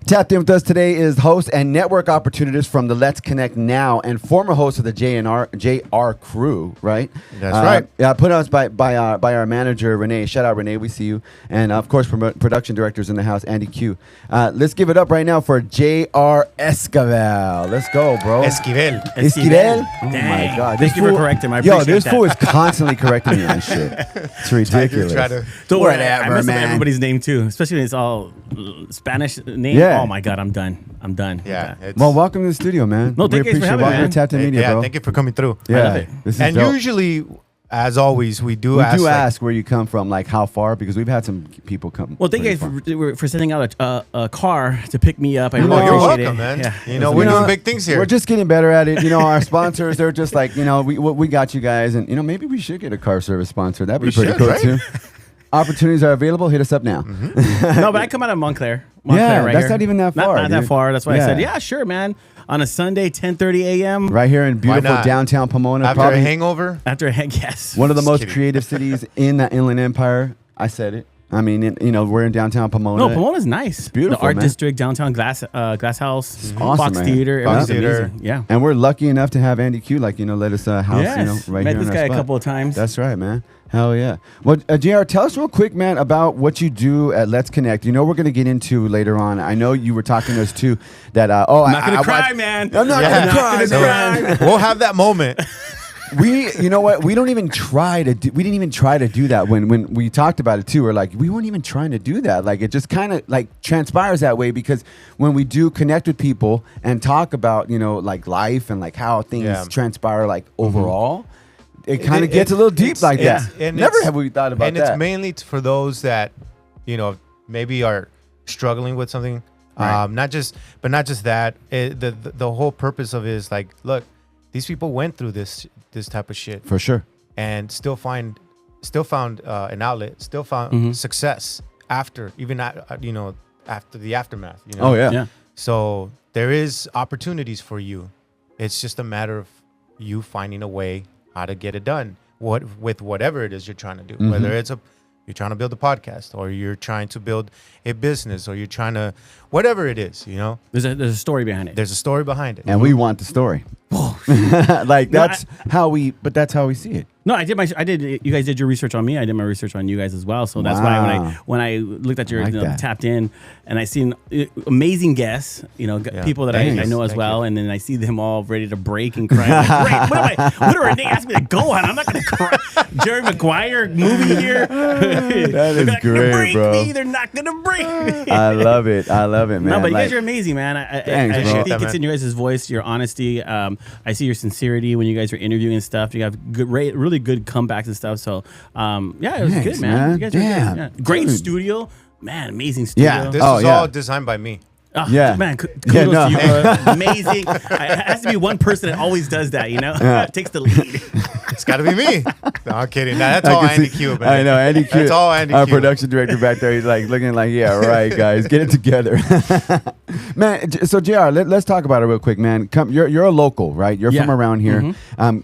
Tapped in with us today is host and network opportunist from the Let's Connect Now and former host of the JR crew, right? That's right. Yeah, put on us by our manager, Renee. Shout out, Renee. We see you. And, of course, production directors in the house, Andy Q. Let's give it up right now for JR Esquivel. Let's go, bro. Esquivel. Esquivel? Oh, Dang. my God. Thank you for correcting me. I appreciate this that. fool is constantly correcting me on shit. It's ridiculous. Don't worry, I Whatever, mess up man. everybody's name, too. Especially when it's all Spanish name. Yeah. Oh, my God, I'm done. Yeah. Okay. It's, Well, welcome to the studio, man. No, thank you for having me, welcome man. to Tapped In Media, yeah, bro. thank you for coming through. I love Yeah, it. this is And dope. usually, as always, we do We ask. do like, ask where you come from, like how far, because we've had some people come. Well, thank you pretty guys for sending out a car to pick me up. I You really know, you're appreciate welcome, it. man. Yeah. You know, far. we're doing big things here. We're just getting better at it. You know, our sponsors, they're just like, you know, we got you guys, and you know, maybe we should get a car service sponsor. That'd be We pretty should, cool right? too. Opportunities are available. Hit us up now. No, but I come out of Montclair. Yeah, right that's here. not even that far, Not that dude. far. That's why I said, Yeah. yeah, sure, man. On a Sunday, 10:30 a.m. Right here in beautiful not? downtown Pomona, After probably a hangover. After a heck, yes. one of the Just most kidding. creative cities in the Inland Empire. I said it. I mean, you know, we're in downtown Pomona. No, Pomona's nice. beautiful, The art man. district, downtown Glass House, awesome, Fox man. Theater. Fox It was Theater. amazing. Yeah. And we're lucky enough to have Andy Q, like, you know, let us house, Yes. you know, right Met here this in guy our a spot. couple of times. That's right, man. Hell yeah. Well, JR, tell us real quick, man, about what you do at Let's Connect. You know, we're going to get into later on. I know you were talking to us too that, I'm not going to cry, man. I'm not Yeah. going to cry, So, man. we'll have that moment. You know what? We don't even try to do, we didn't even try to do that when we talked about it too. We're like, we weren't even trying to do that. Like, it just kind of like transpires that way because when we do connect with people and talk about, you know, like life and like how things Yeah. transpire, like overall, it It- kind of gets a little deep like that. and Never it's- have we thought about and that. it's mainly for those that, you know, maybe are struggling with something. Right. Not just that. The whole purpose of it is like, look, these people went through this type of shit For sure. and still found an outlet, still found success after, even you know, after the aftermath. You know? Oh, yeah. Yeah. So there is opportunities for you. It's just a matter of you finding a way how to get it done. With whatever it is you're trying to do, whether it's you're trying to build a podcast or you're trying to build a business or you're trying to whatever it is, you know, There's a story behind it. there's a story behind it. And we want the story. Like, that's how we see it. No, I did. You guys did your research on me. I did my research on you guys as well. So that's Wow. why when I looked at your I like that. tapped in, and I seen amazing guests, you know, people that I Thanks. know as Thank well, you. and then I see them all ready to break and cry. I'm like, Great, what are they asking me to go on? I'm not going to cry. Jerry Maguire movie here. That is They're not gonna great, break bro. me. They're not going to break me. I love it, man. No, but you Like, guys are amazing, man. I Thanks, bro. think That, it's in your guys' voice, your honesty. I see your sincerity when you guys are interviewing and stuff. You have good, really good comebacks and stuff. So, yeah, it was Thanks, good, man. man. You guys Damn, are good. Yeah. Great dude. studio, man. Amazing studio. Yeah. This Oh, is yeah. all designed by me. Oh, Yeah. man. Kudos Yeah, no. to you, bro. Amazing. It has to be one person that always does that. You know, takes the lead. It's got to be me. No, I'm kidding. That's I all can Andy see- Q. Man. I know, Andy Q. That's all Andy Our Q. production director back there, he's like looking like, yeah, right, guys, get it together. Man, so JR, let's talk about it real quick, man. You're a local, right? You're from Yeah. around here.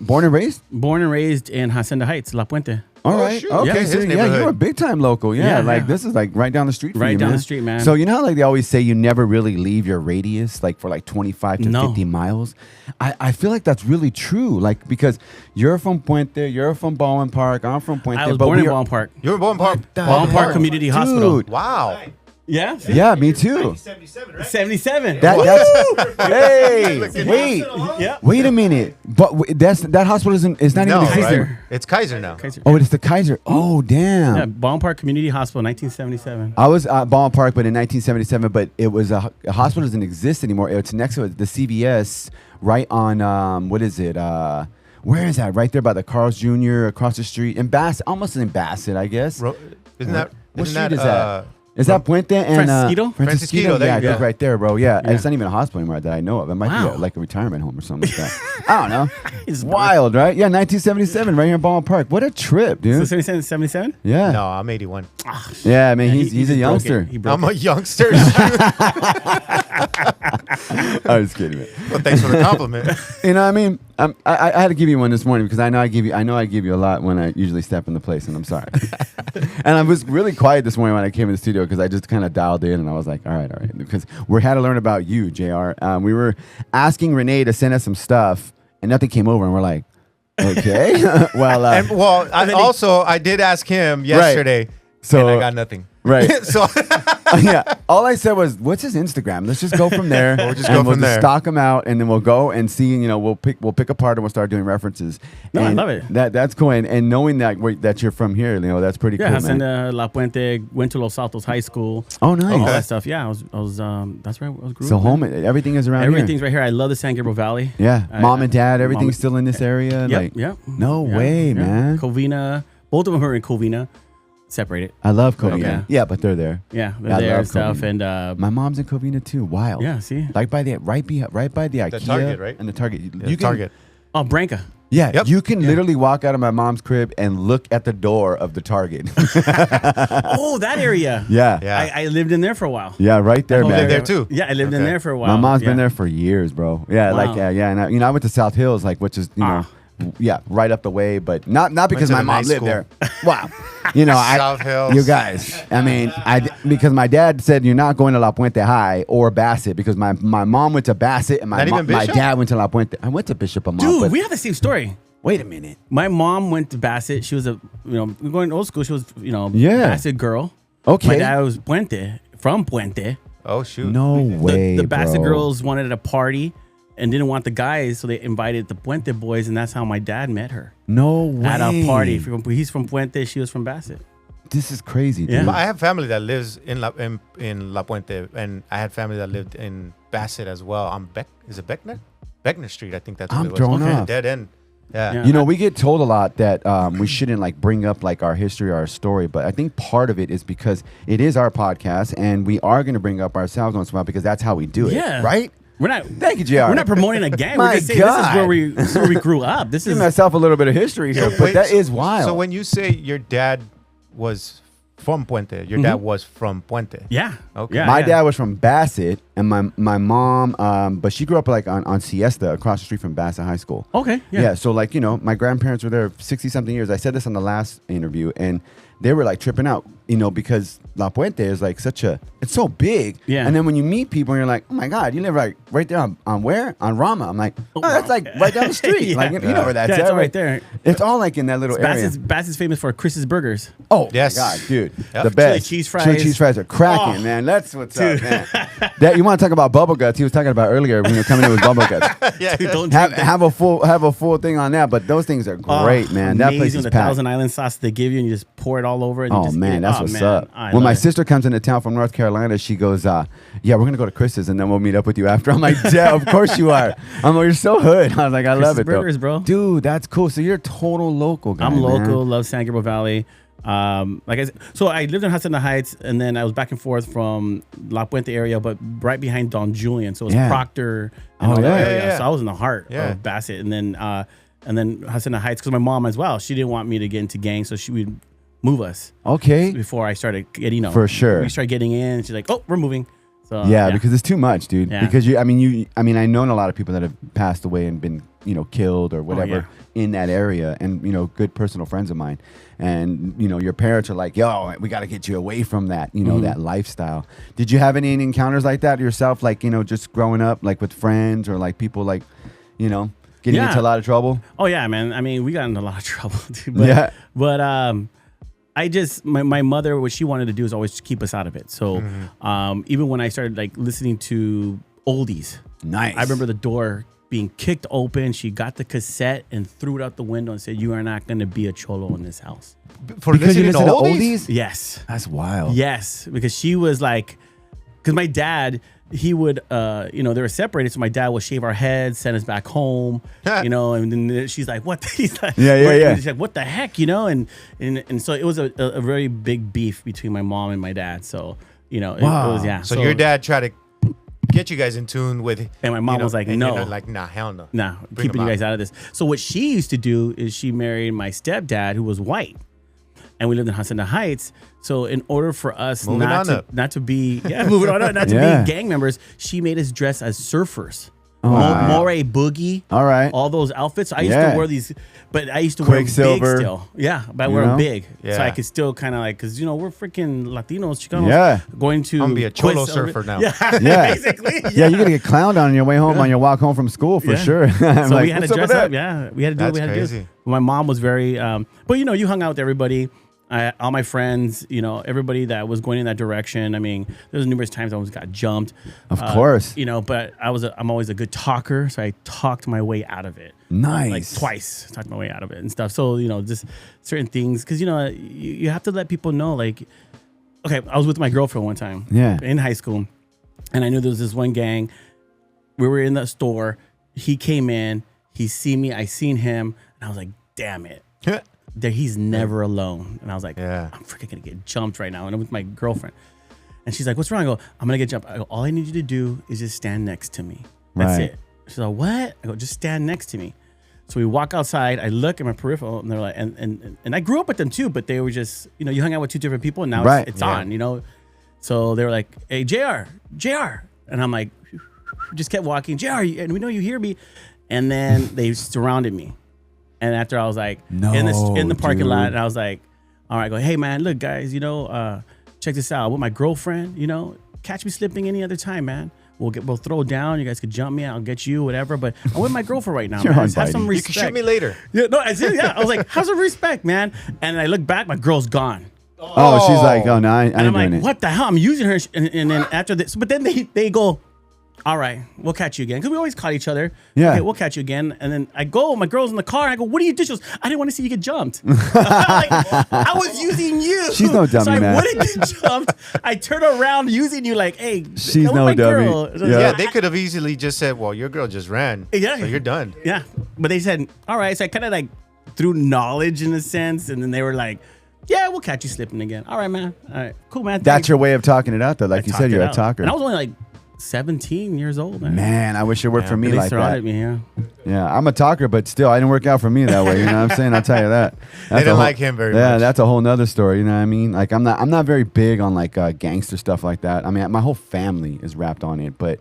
Born and raised? Born and raised in Hacienda Heights, La Puente. All Oh, right. shoot. Okay. Yeah, so, his yeah, neighborhood. you're a big time local. Yeah. Yeah, like yeah. this is like right down the street for Right you, down man. the street, man. So you know how like they always say you never really leave your radius, like for like 25 to No. 50 miles. I feel like that's really true. Like because you're from Puente, you're from Baldwin Park, I'm from Puente. I was but born in we are- Baldwin Park. You were born Park. Baldwin Park Community Hospital. Dude. Wow. Yeah. Yeah, me too. 77. That's hey, wait, Yeah. wait a minute. But that hospital isn't. It's not No, even right? existing. It's Kaiser now. Kaiser. Oh, it's the Kaiser. Oh, damn. Yeah, Baldwin Park Community Hospital, 1977. I was at Baldwin Park, but in 1977. But it was a hospital doesn't exist anymore. It's next to the CVS, right on what is it? Where is that? Right there by the Carl's Jr. across the street in Bassett, almost in Bassett, I guess. Isn't that? What isn't street that, is that? Is that Puente and Francisquito? Francisquito, there Yeah, you go. right there, bro. Yeah, Yeah. it's not even a hospital anymore that I know of. It might Wow. be like a retirement home or something like that. I don't know. It's Wild, right? Yeah, 1977, right here in Baldwin Park. What a trip, dude. So 77? 77? Yeah, No, I'm 81. yeah. I mean, Yeah, he's a broke it. youngster. He broke I'm it. a youngster. I was kidding, man. Well, thanks for the compliment. You know what I mean? I had to give you one this morning because I know I give you a lot when I usually step in the place, and I'm sorry. And I was really quiet this morning when I came in the studio because I just kind of dialed in, and I was like, all right. Because we had to learn about you, JR. We were asking Renee to send us some stuff, and nothing came over, and we're like, okay. I did ask him yesterday, so and I got nothing. Right. So yeah. All I said was, "What's his Instagram? Let's just go from there. We'll stock him out, and then we'll go and see. You know, we'll pick apart and we'll start doing references." No, and I love it. That's cool. And knowing that you're from here, you know, that's pretty cool, man. Hacienda La Puente, went to Los Altos High School. Oh, nice. All that stuff. Yeah, I was that's right. I was grew So up, home, everything is around Everything's here. right here. I love the San Gabriel Valley. Yeah. Mom and dad, everything's still in this area. Yep. No way, man. Covina. Both of them are in Covina. Separated. I love Covina. Okay. Yeah, but they're there. Yeah, they're I there love and stuff. Covina. And My mom's in Covina too. Wild. yeah, see. Like by the right by the IKEA, Target, right? And the Target. Yeah, You can, Target. Oh, Branca. Yeah, Yep. you can literally walk out of my mom's crib and look at the door of the Target. Oh, that area. Yeah. Yeah. I lived in there for a while. Yeah, right there, Oh, man. there too? Yeah, I lived in Okay. there for a while. My mom's been Yeah. there for years, bro. Yeah, Wow. and I went to South Hills, which is right up the way, but not because to my the mom nice lived school. there. Wow, South Hills. You guys, I mean, because my dad said you're not going to La Puente High or Bassett because my mom went to Bassett and Not even my Bishop? dad went to La Puente. I went to Bishop a month. Dude, but we have the same story. wait a minute. My mom went to Bassett. She was we're going old school. She was, Yeah. Bassett girl. Okay. My dad was from Puente. Oh shoot. No way, The Bassett bro. girls wanted a party and didn't want the guys, so they invited the Puente boys, and that's how my dad met her. No way. At a party. He's from Puente. She was from Bassett. This is crazy, dude. Yeah. I have family that lives in La Puente, and I had family that lived in Bassett as well. On is it Beckner? Beckner Street, I think that's what I'm it was. thrown Okay. off. Dead end. Yeah. Yeah. You know, we get told a lot that we shouldn't bring up our history or our story, but I think part of it is because it is our podcast, and we are going to bring up ourselves once in a while because that's how we do it. Yeah. Right? We're not. Thank you, JR. We're not promoting a gang. My We're just saying God. this is where we grew up. This Give is myself a little bit of history here, but that is wild. So when you say your dad was from Puente, your dad was from Puente. yeah. Okay. Yeah, my yeah. dad was from Bassett, and my mom, but she grew up on Siesta across the street from Bassett High School. Okay. Yeah. So my grandparents were there 60-something years. I said this on the last interview, and they were tripping out, because La Puente is it's so big. Yeah. And then when you meet people, you're like, oh my God, you live right there on where? On Rama. I'm like, oh, that's right down the street. Yeah. You know where that's Yeah, at, it's all right there. It's all in that little area. Bassett's famous for Chris's Burgers. Oh Yes. my God, dude, Yep. the best. Chili cheese fries. Chili cheese fries are cracking, Oh. man. That's what's up, man. That you want to talk about bubble guts? He was talking about earlier when you were coming in with bubble guts. Yeah. Dude, don't have, drink that. have a full thing on that, but those things are great, man. That place Amazing, is the packed. Thousand Island sauce they give you, and you just pour it all over. And you Oh just eat man, it. that's Oh, what's man. up. I When my love it. sister comes into town from North Carolina, she goes, "Yeah, we're gonna go to Chris's, and then we'll meet up with you after." I'm like, "Yeah, of course you are." I'm like, "You're so hood." I was like, "I love Chris's it, Burgers, though. bro. Dude, that's cool. So you're a total local guy. I'm local, man. love San Gabriel Valley. Like I said, so I lived in Hacienda Heights, and then I was back and forth from La Puente area, but right behind Don Julian. So it was Yeah. Proctor and Oh, all that yeah. area. Yeah. So I was in the heart Yeah. of Bassett, and then Hacienda Heights, because my mom as well, she didn't want me to get into gangs, so she would move us Okay. before I started getting, For sure. we started getting in. She's like, "Oh, we're moving." So Yeah, because it's too much, dude. Yeah. Because I know a lot of people that have passed away and been, killed or whatever in that area, and good personal friends of mine, and your parents are like, "Yo, we got to get you away from that, that lifestyle." Did you have any encounters like that yourself, just growing up, with friends or people getting Yeah. into a lot of trouble? Oh yeah, man. I mean, we got in a lot of trouble, dude. But I just my mother, what she wanted to do is always keep us out of it. So even when I started listening to oldies, Nice. I remember the door being kicked open. She got the cassette and threw it out the window and said, "You are not going to be a cholo in this house." For because you listening listen to to oldies? oldies. Yes, That's wild. yes, because she was because my dad. He would, they were separated, so my dad would shave our heads, send us back home, and then she's like, "What?" He's like, Yeah. She's like, "What the heck?" And so it was a very big beef between my mom and my dad. So it was So your dad tried to get you guys in tune with, And my mom was like, and "No." you're like, nah, hell no. nah, Bring keeping them you guys out of this. So what she used to do is she married my stepdad, who was white. and we lived in Hacienda Heights. So in order for us moving not to be gang members, she made us dress as surfers. Moray Boogie. All right. All those outfits. I used to wear these, but I used to wear big still. Yeah, but I wear them big. Yeah. So I could still kind of like, because, we're freaking Latinos, Chicanos. Yeah. Going to. I'm going to be a cholo surfer now. Yeah. Yeah. Basically. Yeah, you're going to get clowned on your way home on your walk home from school for sure. So like, we had to dress up. Yeah. We had to do what we had That's to do. crazy. My mom was very, but you hung out with everybody. All my friends, everybody that was going in that direction. I mean, there was numerous times I almost got jumped. Of course. But I'm always a good talker, so I talked my way out of it. Nice. Like twice, talked my way out of it and stuff. So, just certain things, because, you have to let people know, like, okay, I was with my girlfriend one time in high school, and I knew there was this one gang. We were in the store. He came in. He seen me. I seen him. And I was like, damn it. He's never alone. And I was like, I'm freaking going to get jumped right now. And I'm with my girlfriend. And she's like, what's wrong? I go, I'm going to get jumped. I go, all I need you to do is just stand next to me. That's it. She's like, what? I go, just stand next to me. So we walk outside. I look at my peripheral, and they're like, and I grew up with them too, but they were just, you hung out with two different people, and now it's on, So they were like, hey, JR. And I'm like, just kept walking, JR, and we know you hear me. And then they surrounded me. And after I was like, in the parking lot, and I was like, all right, I go, hey man, look guys, check this out. With my girlfriend, catch me slipping any other time, man. We'll throw down. You guys could jump me. I'll get you, whatever. But I'm with my girlfriend right now, man. Have some respect. You can shoot me later. Yeah, no, I was like, have some respect, man. And I look back, my girl's gone. Oh, she's like, oh no, I ain't I'm doing like, it. what the hell? I'm using her, and then after this, but then they go, all right, we'll catch you again. Because we always caught each other. Yeah. Okay, we'll catch you again. And then I go, my girl's in the car. And I go, what do you do? She goes, I didn't want to see you get jumped. Like, I was using you. She's no dummy, so I man. wouldn't get jumped. I turn around using you like, hey, she's no dummy. Yeah, they could have easily just said, well, your girl just ran. Yeah. So you're done. Yeah. But they said, all right. So I kind of like threw knowledge in a sense. And then they were like, yeah, we'll catch you slipping again. All right, man. All right. Cool, man. That's your way of talking it out, though. Like you said, you're a talker. And I was only like 17 years old. Man, I wish it worked for me like that. Me, yeah, I'm a talker, but still, I didn't work out for me that way. You know what I'm saying? I'll tell you that. They didn't like him very much. Yeah, that's a whole nother story. You know what I mean? Like, I'm not very big on like gangster stuff like that. I mean, my whole family is wrapped on it, but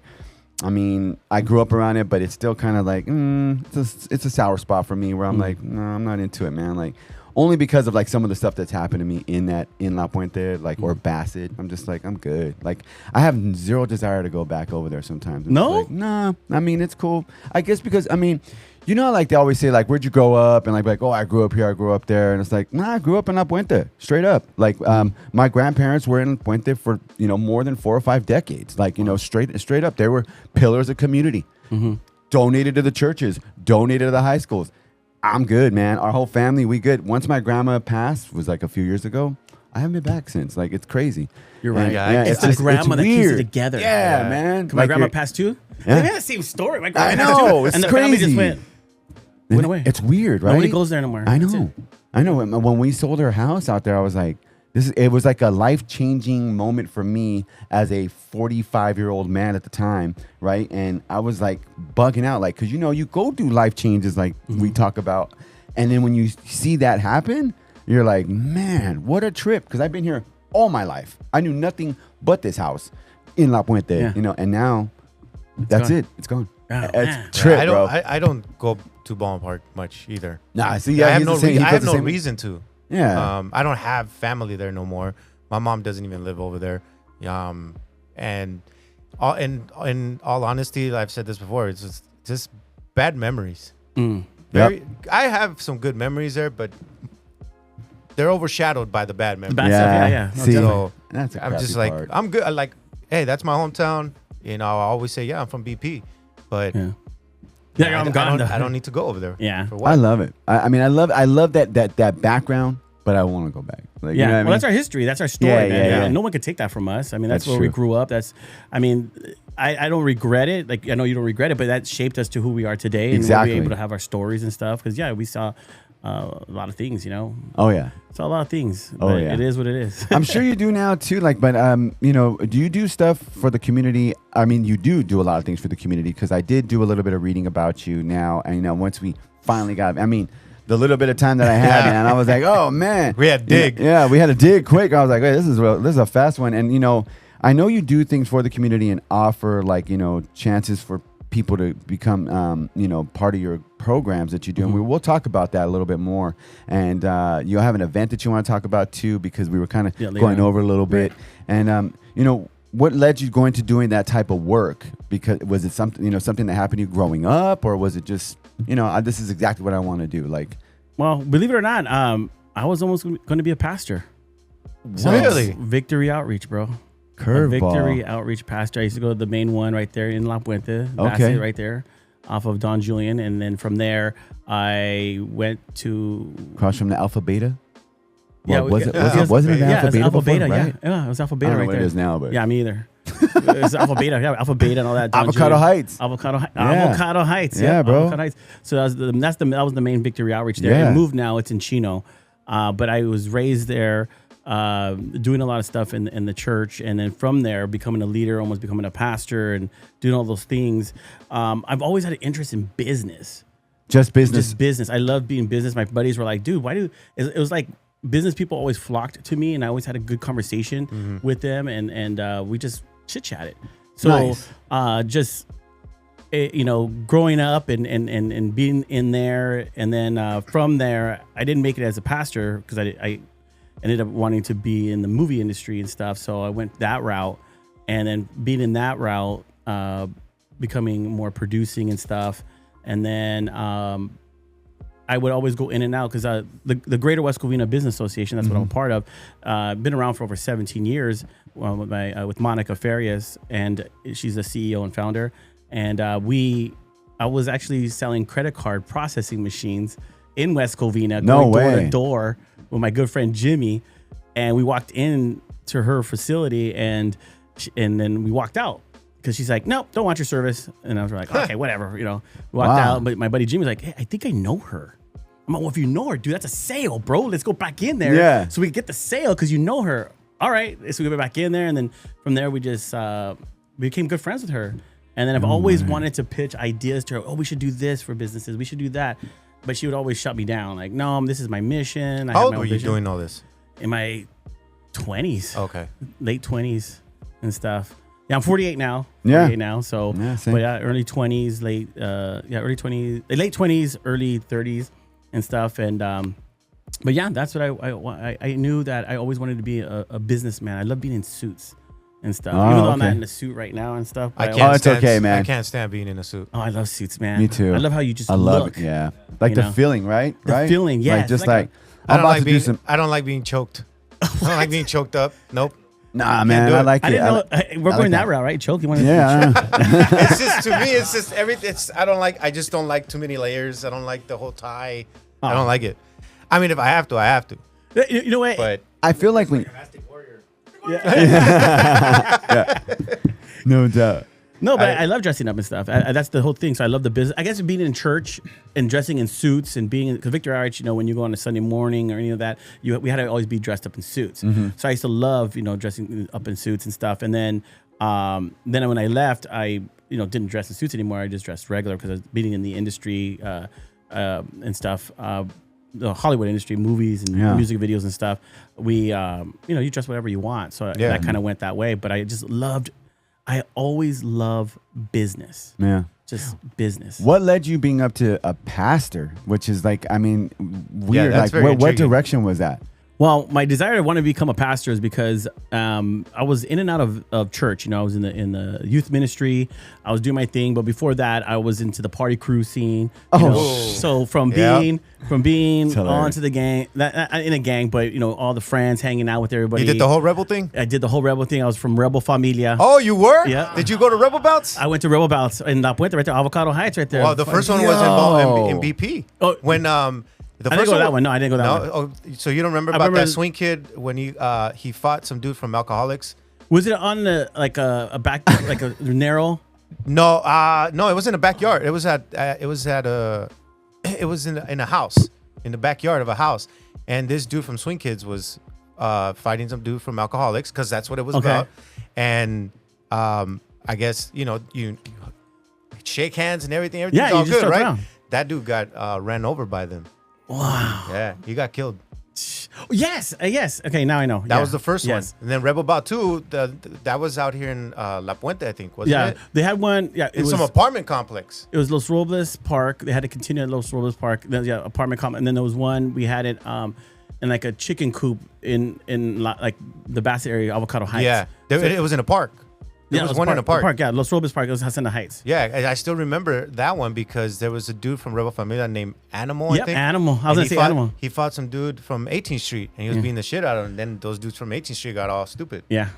I mean, I grew up around it, but it's still kind of like, it's a sour spot for me where I'm like, no, I'm not into it, man. Like, only because of like some of the stuff that's happened to me in La Puente, like, or Bassett. I'm just like, I'm good. Like, I have zero desire to go back over there sometimes. No? Like, nah. I mean, it's cool. I guess because, I mean, like they always say, like, where'd you grow up? And like, oh, I grew up here, I grew up there. And it's like, nah, I grew up in La Puente, straight up. Like, my grandparents were in La Puente for, more than 4 or 5 decades. Like, straight up. They were pillars of community. Mm-hmm. Donated to the churches, donated to the high schools. I'm good, man. Our whole family, we good. Once my grandma passed, was like a few years ago, I haven't been back since. Like, it's crazy. You're right. Yeah, it's the grandma that keeps it together. Yeah, man. My grandma passed too? Yeah. They had the same story. My grandma I passed know. too. It's and the crazy. family just went away. It's weird, right? Nobody goes there anymore. I know. When we sold our house out there, I was like, it was like a life-changing moment for me as a 45-year-old man at the time, right? And I was like bugging out, like, because you go through life changes like we talk about, and then when you see that happen, you're like, man, what a trip! Because I've been here all my life. I knew nothing but this house in La Puente, and now that's it. It's gone. Oh, it's a trip, bro. I don't go to Ballin Park much either. Nah, see, I have no reason to. Yeah. I don't have family there no more. My mom doesn't even live over there. And in all honesty, I've said this before, it's just bad memories. I have some good memories there, but they're overshadowed by the bad memories. Bad stuff, yeah. See, so that's a I'm just part. like, I'm good. I like, hey, that's my hometown. I always say, yeah, I'm from BP, but I'm gone. I don't need to go over there. Yeah, for what? I love it. I mean, I love that background, but I want to go back. Like, yeah, you know what I mean? That's our history. That's our story. Yeah. No one could take that from us. I mean, that's where true. we grew up. I don't regret it. Like, I know you don't regret it, but that shaped us to who we are today. And we'll be able to have our stories and stuff. Because, we saw a lot of things, Oh, yeah. Saw a lot of things. Oh, but yeah. It is what it is. I'm sure you do now, too. Like, but, do you do stuff for the community? I mean, you do a lot of things for the community, because I did do a little bit of reading about you now. And, once we finally got, the little bit of time that I had, man. I was like, oh man, We had dig. Yeah, we had to dig quick. I was like, hey, this is a fast one. And I know you do things for the community and offer like chances for people to become part of your programs that you do. And we'll talk about that a little bit more. And you'll have an event that you want to talk about too, because we were kind of going over a little bit. And what led you going to doing that type of work? Because was it something something that happened to you growing up, or was it just this is exactly what I want to do? Like, well, believe it or not, I was almost going to be a pastor. Really? Victory Outreach, bro. Curveball. Victory Outreach pastor. I used to go to the main one right there in La Puente. That's it right there, off of Don Julian, and then from there I went to across from the Alpha Beta. Yeah, well, wasn't it Alpha Beta? Alpha Beta, before, right? yeah, it was Alpha Beta I don't know right what there. it is now, but Yeah, me either. It's Alpha Beta, Alpha Beta, and all that. Don Avocado Julian. Heights. Avocado Heights, yeah, bro. Avocado Heights. So that was the main Victory Outreach there. Yeah. It moved now; it's in Chino, but I was raised there, doing a lot of stuff in the church, and then from there becoming a leader, almost becoming a pastor, and doing all those things. I've always had an interest in business. Just business. Just business. I love being business. My buddies were like, dude, it was like business people always flocked to me, and I always had a good conversation with them, and we just chit chatted. So Nice. growing up and being in there, and then from there, I didn't make it as a pastor because I ended up wanting to be in the movie industry and stuff. So I went that route, and then being in that route, becoming more producing and stuff, and then I would always go in and out because the Greater West Covina Business Association, that's what I'm a part of, been around for over 17 years with Monica Farias, and she's the CEO and founder. And I was actually selling credit card processing machines in West Covina, going door to door with my good friend Jimmy. And we walked in to her facility, and then we walked out. Because she's like, nope, don't want your service. And I was like, okay, whatever. We walked out. But my buddy Jimmy was like, hey, I think I know her. I'm like, well, if you know her, dude, that's a sale, bro. Let's go back in there. Yeah. So we can get the sale because you know her. All right. So we go back in there. And then from there, we just became good friends with her. And then I've always wanted to pitch ideas to her. Oh, we should do this for businesses. We should do that. But she would always shut me down. Like, no, this is my mission. How old were you doing all this? In my 20s. Okay. Late 20s and stuff. Yeah, I'm 48 now. Yeah. 48 now. So, same. but early 20s, early 20s, late 20s, early 30s and stuff. And, but yeah, that's what I knew that I always wanted to be a businessman. I love being in suits and stuff. Oh, Even though I'm not okay. in a suit right now and stuff. I But can't it's stand, okay, man. I can't stand being in a suit. I love suits, man. Me too. I love how you just I love look. it. Yeah. Like You the know? feeling, right? The feeling, yes. Like just Like I'm about to do being, some. I don't like being choked. I don't like being choked up. Nope. Nah, man. do I it. like it. I didn't know we're I going like that route, right? Choke. You want to Yeah. It's just, to me, it's just everything. I just don't like too many layers. I don't like the whole tie. I don't like it. I mean, if I have to, I have to. You know what? But I feel like when. No doubt. No, but I love dressing up and stuff. That's the whole thing. So I love the business. I guess being in church and dressing in suits and being because Victor Arch, when you go on a Sunday morning or any of that, we had to always be dressed up in suits. So I used to love, dressing up in suits and stuff. And then when I left, I didn't dress in suits anymore. I just dressed regular because I was being in the industry and stuff. The Hollywood industry, movies and music videos and stuff. We, you dress whatever you want. So I kind of went that way. But I always love business. Yeah. Just business. What led you being up to a pastor, which is like, I mean, weird. that's Like, very what intriguing. direction was that? Well, my desire to want to become a pastor is because I was in and out of church. I was in the youth ministry. I was doing my thing, but before that, I was into the party crew scene. So from being onto the gang, in a gang, but all the friends hanging out with everybody. you did the whole Rebel thing? I did the whole Rebel thing. I was from Rebel Familia. Oh, you were? Yeah. Did you go to Rebel Bouts? I went to Rebel Bouts in La Puente, right there, Avocado Heights, right there. Well, the first one was in BP. Oh. When I didn't go to that one. No, I didn't go to that one. Oh, so you don't remember about that swing kid when he fought some dude from Alcoholics? Was it on a back like a narrow? No, it was in a backyard. It was in a house, in the backyard of a house, and this dude from Swing Kids was fighting some dude from Alcoholics because that's what it was about. And I guess you shake hands and everything. Everything's Yeah, all you just good, start right? around. That dude got ran over by them. Wow. Yeah, he got killed. Yes. Yes. Okay, now I know. That was the first one. And then Rebel Bout 2, that was out here in La Puente, I think, wasn't it? They had one. Yeah, It was some apartment complex. It was Los Robles Park. They had to continue at Los Robles Park. Then, apartment complex. And then there was one, we had it in like a chicken coop in like the Bassett area, Avocado Heights. Yeah, it was in a park. There was one in a park. Yeah, Los Robles Park. It was Hacienda Heights. Yeah, I still remember that one because there was a dude from Rebel Familia named Animal, I think. Animal. I was going to say Animal. He fought some dude from 18th Street, and he was beating the shit out of him. And then those dudes from 18th Street got all stupid. Yeah.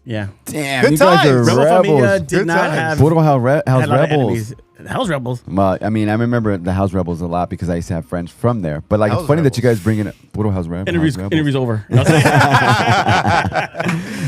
Yeah. Damn, Good you guys are times. Rebel Familia rebels. did not have Puro House had a lot of Rebels. enemies. House Rebels. Well, I mean, I remember the House Rebels a lot because I used to have friends from there. But like, House it's funny that you Rebels. guys bring it. Puro House Rebels. Interviews over.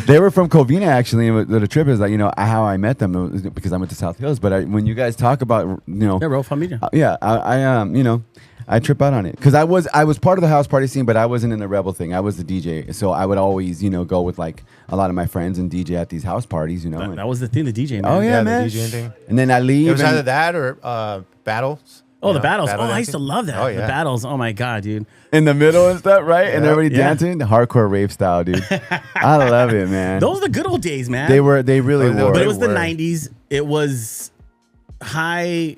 They were from Covina actually. And the trip is like, you know, how I met them was because I went to South Hills. But when you guys talk about, you know, Yeah, Rebel Familia. I you know, I trip out on it because I was part of the house party scene, but I wasn't in the Rebel thing. I was the DJ, so I would always, you know, go with like a lot of my friends and DJ at these house parties, you know. That was the thing, the DJ, man. Oh yeah, the man. DJing thing. And then I leave. It was and- either that or battles. Oh, You the know, battles. battle I used to dancing. love that. Oh, yeah. The battles. Oh my God, dude. in the middle and stuff, right? And Yeah. everybody Yeah. dancing, hardcore rave style, dude. I love it, man. Those are the good old days, man. They really Oh, no, were. But they it was the were. 90s. It was high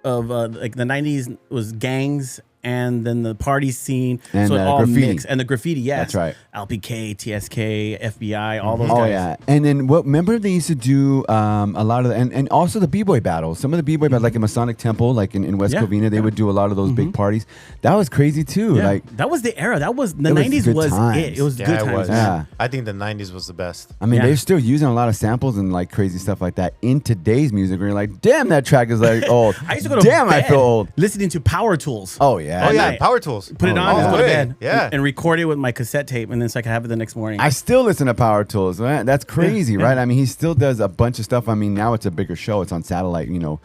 of like the 90s was gangs and then the party scene. And, so it all graffiti. mixed. And the graffiti, yes. That's right. LPK, TSK, FBI, all those Oh guys. yeah, and then remember they used to do a lot of and also the b-boy battles. Some of the b-boy battles, like in Masonic Temple, like in West Yeah. Covina, they would do a lot of those big parties. That was crazy too. Yeah. Like that was the era. That was the It was 90s good was times. it. It was Yeah, good it times. was. man. Yeah. I think the 90s was the best. I mean, Yeah. they're still using a lot of samples and like crazy stuff like that in today's music. Where you're like, damn, that track is like old. I used to go to damn, bed I feel old. listening to Power Tools. Oh yeah. Oh, yeah, night. Power Tools. Put it Oh, on yeah. and go to Good. bed. Yeah. And record it with my cassette tape, and then so I could have it the next morning. I still listen to Power Tools, man. That's crazy, right? I mean, he still does a bunch of stuff. I mean, now it's a bigger show. It's on satellite, you know,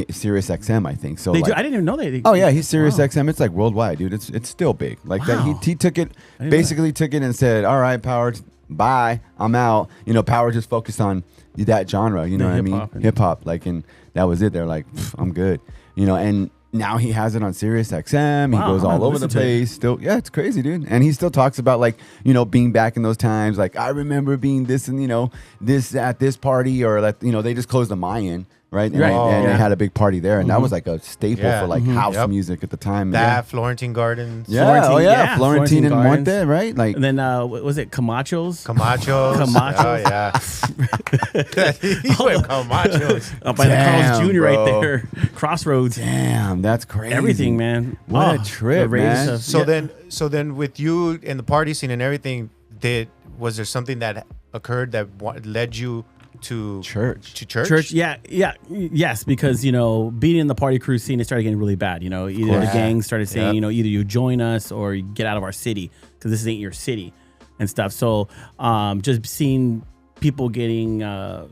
Sirius XM, I think. So They like, do. I didn't even know they. oh yeah, he's Sirius Wow. XM. It's like worldwide, dude. It's still big. Like that. Wow. He took it, I didn't know basically took it and said, "All right, Power, bye, I'm out." You know, Power just focused on that genre. You know The what I mean? hip-hop and- Hip hop, like, and that was it. They're like, I'm good. You know, and now he has it on Sirius XM. He Wow, goes I'm all gonna over the listen to it. place. Still, yeah, it's crazy, dude. And he still talks about like, you know, being back in those times. Like, I remember being this and, you know, this at this party, or that, you know, they just closed the Mayan, right? And, Right. and Yeah. they had a big party there, and that was like a staple Yeah. for like house Yep. music at the time. That, Florentine Gardens. yeah, Florentine, oh yeah, yeah, Florentine and Florentine Monte, right? Like, And then what was it Camachos? Camachos. Camachos. Oh, yeah. He went Camachos. Up by the Damn, Carl's Jr. bro. right there, Crossroads. damn, that's crazy. Everything, man. What Oh, a trip, the rave man. stuff. So Yeah. then with you in the party scene and everything, was there something that occurred that led you to Church. Church, yes, because you know, being in the party crew scene, it started getting really bad. You know, either the course. gangs started saying, Yep. you know, either you join us or you get out of our city because this ain't your city and stuff. So, just seeing people getting,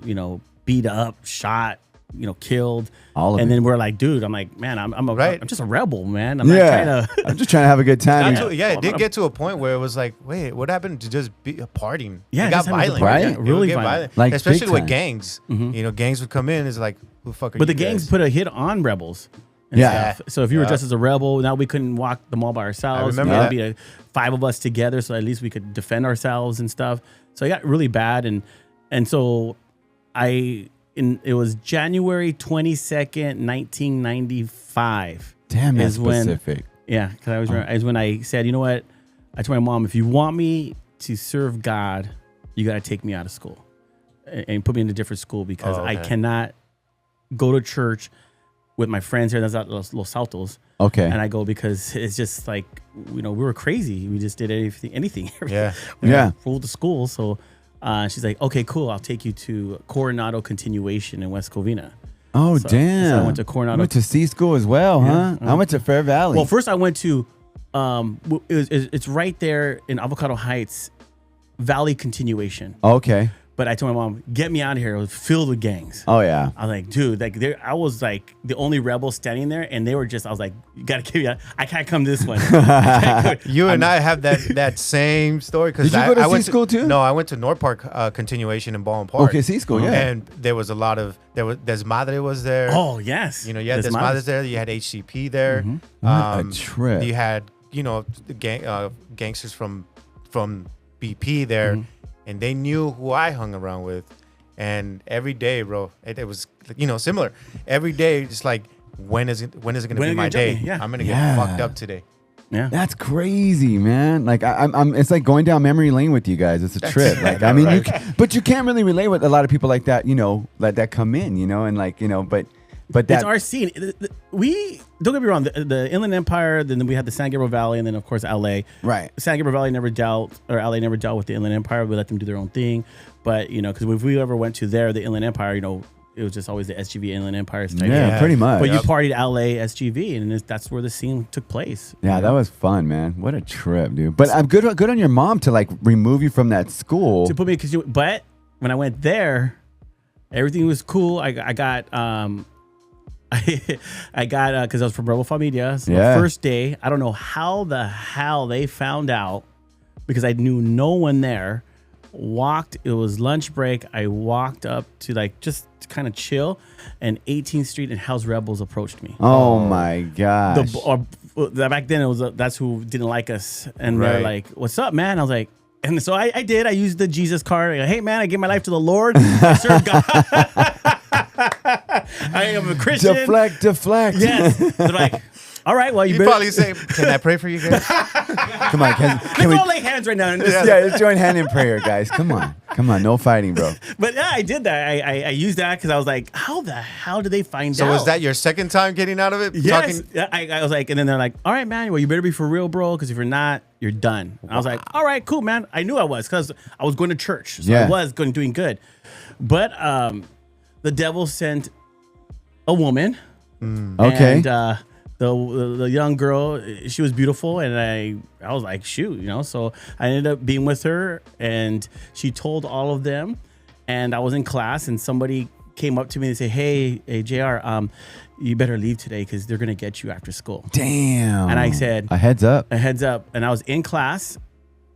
you know, beat up, shot, you know, killed, All of and it. then we're like, dude, I'm like, man, I'm Right. just a rebel, man. I'm not Yeah, trying to. I'm just trying to have a good time. Got dude. to- yeah, it did get to a point where it was like, wait, what happened to just be partying? Yeah, it got just having violent, the party. Yeah, Right? it would Really get violent. Like, especially big with time. gangs. You know, gangs would come in. It's like, who the fuck are But you the gangs guys? put a hit on rebels. And Yeah. stuff. So if you were Yeah. dressed as a rebel, now we couldn't walk the mall by ourselves. I remember We had to be 5 of us together, so at least we could defend ourselves and stuff. So it got really bad, and so it was January 22nd, 1995. Damn, that's is when- specific. Yeah, because is when I said, you know what? I told my mom, if you want me to serve God, you got to take me out of school and put me in a different school because Oh, I okay. cannot go to church with my friends here. That's at Los Saltos. Okay. And I go because it's just like, you know, we were crazy. We just did anything. Yeah. Yeah. Ruled the school. So she's like, okay, cool. I'll take you to Coronado Continuation in West Covina. Oh, So damn. I went to Coronado. You went to C school as well, huh? I went to Fair Valley. Well, first I went to, it's right there in Avocado Heights, Valley Continuation. okay. But I told my mom, get me out of here. It was filled with gangs. Oh yeah. I was like, dude, like I was like the only rebel standing there, and they were just. I was like, you gotta give me out. I can't come this way. You and I have that same story. Did you go to C school too? No, I went to North Park continuation in Baldwin Park. Okay, C school, yeah. And there was a lot of Desmadre was there. Oh yes. You know, you had Desmadre's there. You had HCP there. What a trip. You had the gangsters from BP there, and they knew who I hung around with. And every day, bro, it was similar. Every day, it's like, when is it gonna be my day? Yeah. I'm gonna get fucked up today. Yeah, that's crazy, man. Like I'm it's like going down memory lane with you guys. It's a trip. Like I mean, right. But you can't really relate with a lot of people like that. That come in. And like but that, it's our scene. We don't get me wrong. The Inland Empire. Then we had the San Gabriel Valley, and then of course LA. Right. San Gabriel Valley never dealt, or LA never dealt with the Inland Empire. We let them do their own thing. But because if we ever went to the Inland Empire, it was just always the SGV Inland Empire type. Yeah, pretty much. But you partied LA SGV, and that's where the scene took place. Yeah, that was fun, man. What a trip, dude. But I'm good on your mom to like remove you from that school. To put me, but when I went there, everything was cool. I got because I was from Rebel Familia. So the first day, I don't know how the hell they found out, because I knew no one there. It was lunch break. I walked up to just to kind of chill, and 18th Street and House Rebels approached me. Oh my gosh. Back then, it was that's who didn't like us, and they're like, "What's up, man?" I was like, and so I did. I used the Jesus card. Like, hey, man, I gave my life to the Lord. I serve God. I am a Christian. Deflect. Yes. They're like, all right, well, you probably say, can I pray for you guys? Come on, can we all lay hands right now? Let's join hand in prayer, guys. Come on, no fighting, bro. But yeah, I did that. I used that because I was like, how the hell did they find out? So was that your second time getting out of it? Yes. I was like, and then they're like, all right, man, well, you better be for real, bro, because if you're not, you're done. I was like, all right, cool, man. I knew I was, because I was going to church, so I was doing good. But the devil sent a woman. Okay. And the young girl, she was beautiful, and I was like, shoot, so I ended up being with her, and she told all of them, and I was in class, and somebody came up to me and said, hey JR, you better leave today because they're gonna get you after school. Damn. And I said, a heads up, and I was in class,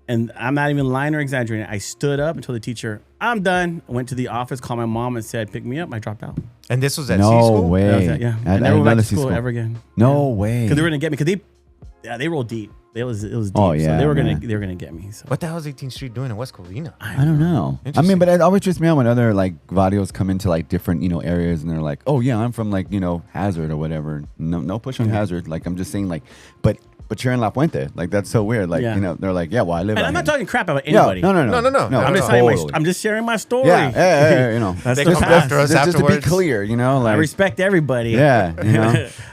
and I'm not even lying or exaggerating. I stood up and told the teacher, I'm done. I went to the office, called my mom, and said, pick me up. I dropped out. And this was at C no school? Way. I never went back to school ever again. No way. Because they were gonna get me. Because they rolled deep. It was deep. Oh yeah. So they were gonna get me. So. What the hell is 18th Street doing in West Covina? I don't know. I mean, but it always trips me out when other vadios come into different areas, and they're like, oh yeah, I'm from Hazard or whatever. No push on Hazard. I'm just saying but you're in La Puente. That's so weird. They're like, yeah, well, I live. And I'm not talking crap about anybody. No. I'm just telling I'm just sharing my story. Yeah. That's they come after us just afterwards. To be clear, I respect everybody. Yeah,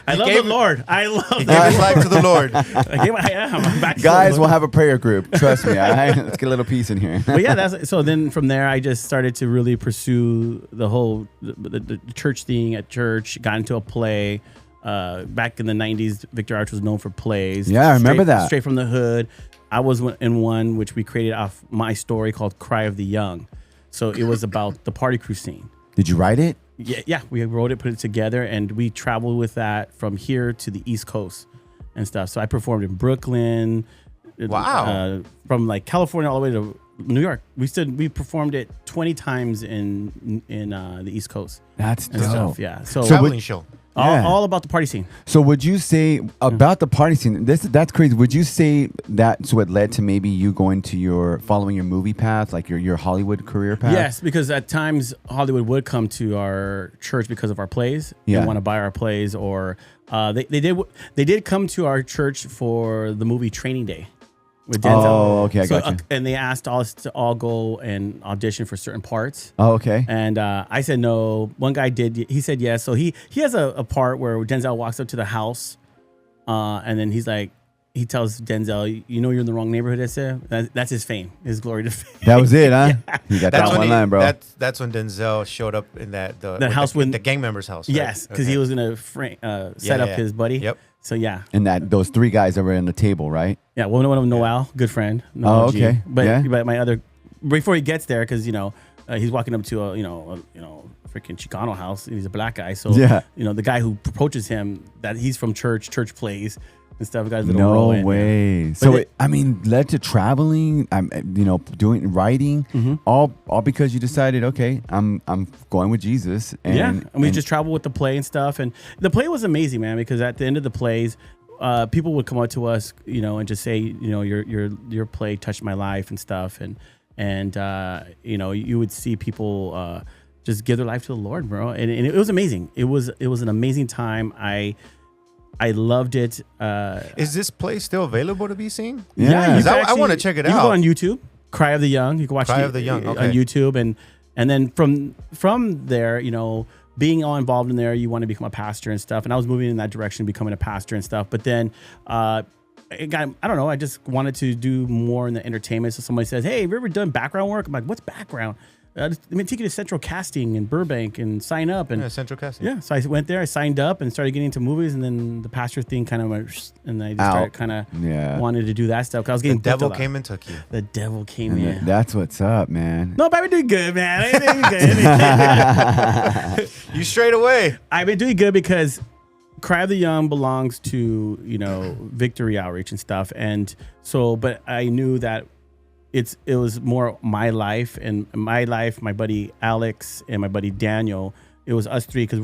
I love the Lord. I love. He gave his life to the Lord. I'm back Guys, we'll have a prayer group. Trust me. Let's get a little peace in here. But yeah, so then from there, I just started to really pursue the whole the church thing at church. Got into a play. Back in the 90s, Victor Arch was known for plays. Yeah, I remember that. Straight from the Hood. I was in one which we created off my story called Cry of the Young. So it was about the party crew scene. Did you write it? Yeah, we wrote it, put it together, and we traveled with that from here to the East Coast and stuff. So I performed in Brooklyn. Wow. From California all the way to New York. We performed it 20 times in the East Coast. That's dope. Stuff, yeah. So traveling show. All about the party scene. So would you say about the party scene? That's crazy. Would you say that's what led to maybe you going to following your movie path, your Hollywood career path? Yes, because at times Hollywood would come to our church because of our plays. They want to buy our plays, or they did come to our church for the movie Training Day with Denzel. Oh, okay, I got you. And they asked us to all go and audition for certain parts. Oh, okay. And I said no. One guy did. He said yes. So he has a part where Denzel walks up to the house, and then he tells Denzel, you're in the wrong neighborhood. That's his fame, his glory to fame. That was it, huh? You got that one line, bro. That's when Denzel showed up in that house with the gang member's house. Right? Yes, because he was gonna set up his buddy. Yep. So yeah. And those three guys that were on the table, right? Yeah, one of them, Noel, good friend. Noel okay. But my other, before he gets there, because he's walking up to a freaking Chicano house, and he's a black guy. So the guy who approaches him, that he's from church plays and stuff. Guys, no way. So led to traveling. Doing writing, all because you decided, okay, I'm going with Jesus. And we just traveled with the play and stuff. And the play was amazing, man, because at the end of the plays, people would come up to us, and just say, your play touched my life and stuff, and you would see people just give their life to the Lord, bro, and it was amazing. It was an amazing time. I loved it. Is this play still available to be seen? Yeah, I want to check it out. You can go on YouTube, Cry of the Young. You can watch Cry of the Young on YouTube, and then from there, being all involved in there, you want to become a pastor and stuff. And I was moving in that direction, becoming a pastor and stuff. But then I don't know, I just wanted to do more in the entertainment. So somebody says, hey, have you ever done background work? I'm like, what's background? Take you to Central Casting in Burbank and sign up. And Central Casting. Yeah, so I went there, I signed up and started getting into movies. And then the pastor thing kind of went, and I just started kind of wanted to do that stuff. Cause I was getting the devil came and took you. The devil came in. That's what's up, man. No, but I've been doing good, man. I've been good. You straight away. I've been doing good because Cry of the Young belongs to, Victory Outreach and stuff. And so, but I knew that it was more my life, my buddy Alex and my buddy Daniel. It was us three because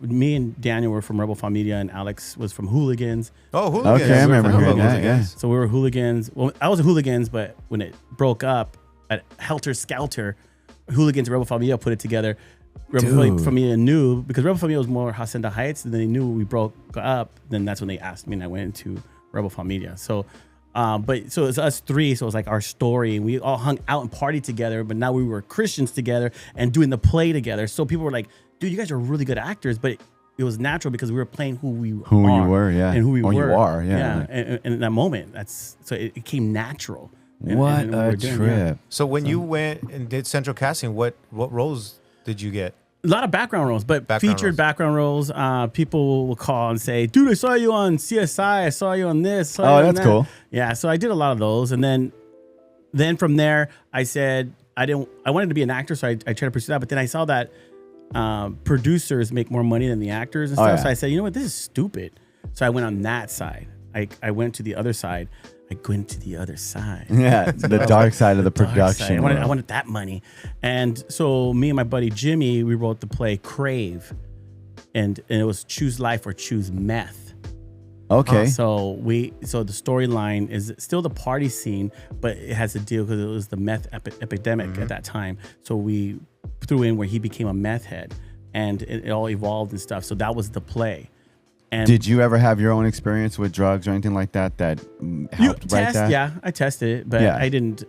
me and Daniel were from Rebel Familia and Alex was from Hooligans. Oh, Hooligans. Okay, I remember hearing that, yeah. So we were Hooligans. Well, I was a Hooligans, but when it broke up at Helter Skelter, Hooligans and Rebel Familia put it together. Rebel Familia knew, because Rebel Familia was more Hacienda Heights, and then they knew we broke up. Then that's when they asked me, and I went into Rebel Familia. So, so it's us three. So it was like our story, and we all hung out and partied together. But now we were Christians together and doing the play together. So people were like, "Dude, you guys are really good actors." But it was natural because we were playing who you were, yeah, and who we were. You are, yeah. And in that moment, it came natural. What a trip! So when you went and did Central Casting, what roles did you get? A lot of background roles, but featured background roles. People will call and say, "Dude, I saw you on CSI. I saw you on this." That's cool. Yeah, so I did a lot of those, and then from there, I said I wanted to be an actor, so I tried to pursue that. But then I saw that producers make more money than the actors and stuff. So I said, you know what, this is stupid. So I went on that side. I went to the other side. Yeah, the dark side of the production. I wanted that money. And so me and my buddy Jimmy, we wrote the play Crave. And it was choose life or choose meth. Okay. So the storyline is still the party scene, but it has to deal because it was the meth epidemic at that time. So we threw in where he became a meth head, and it all evolved and stuff. So that was the play. And did you ever have your own experience with drugs or anything like that helped write that? Yeah, I tested it, but I didn't.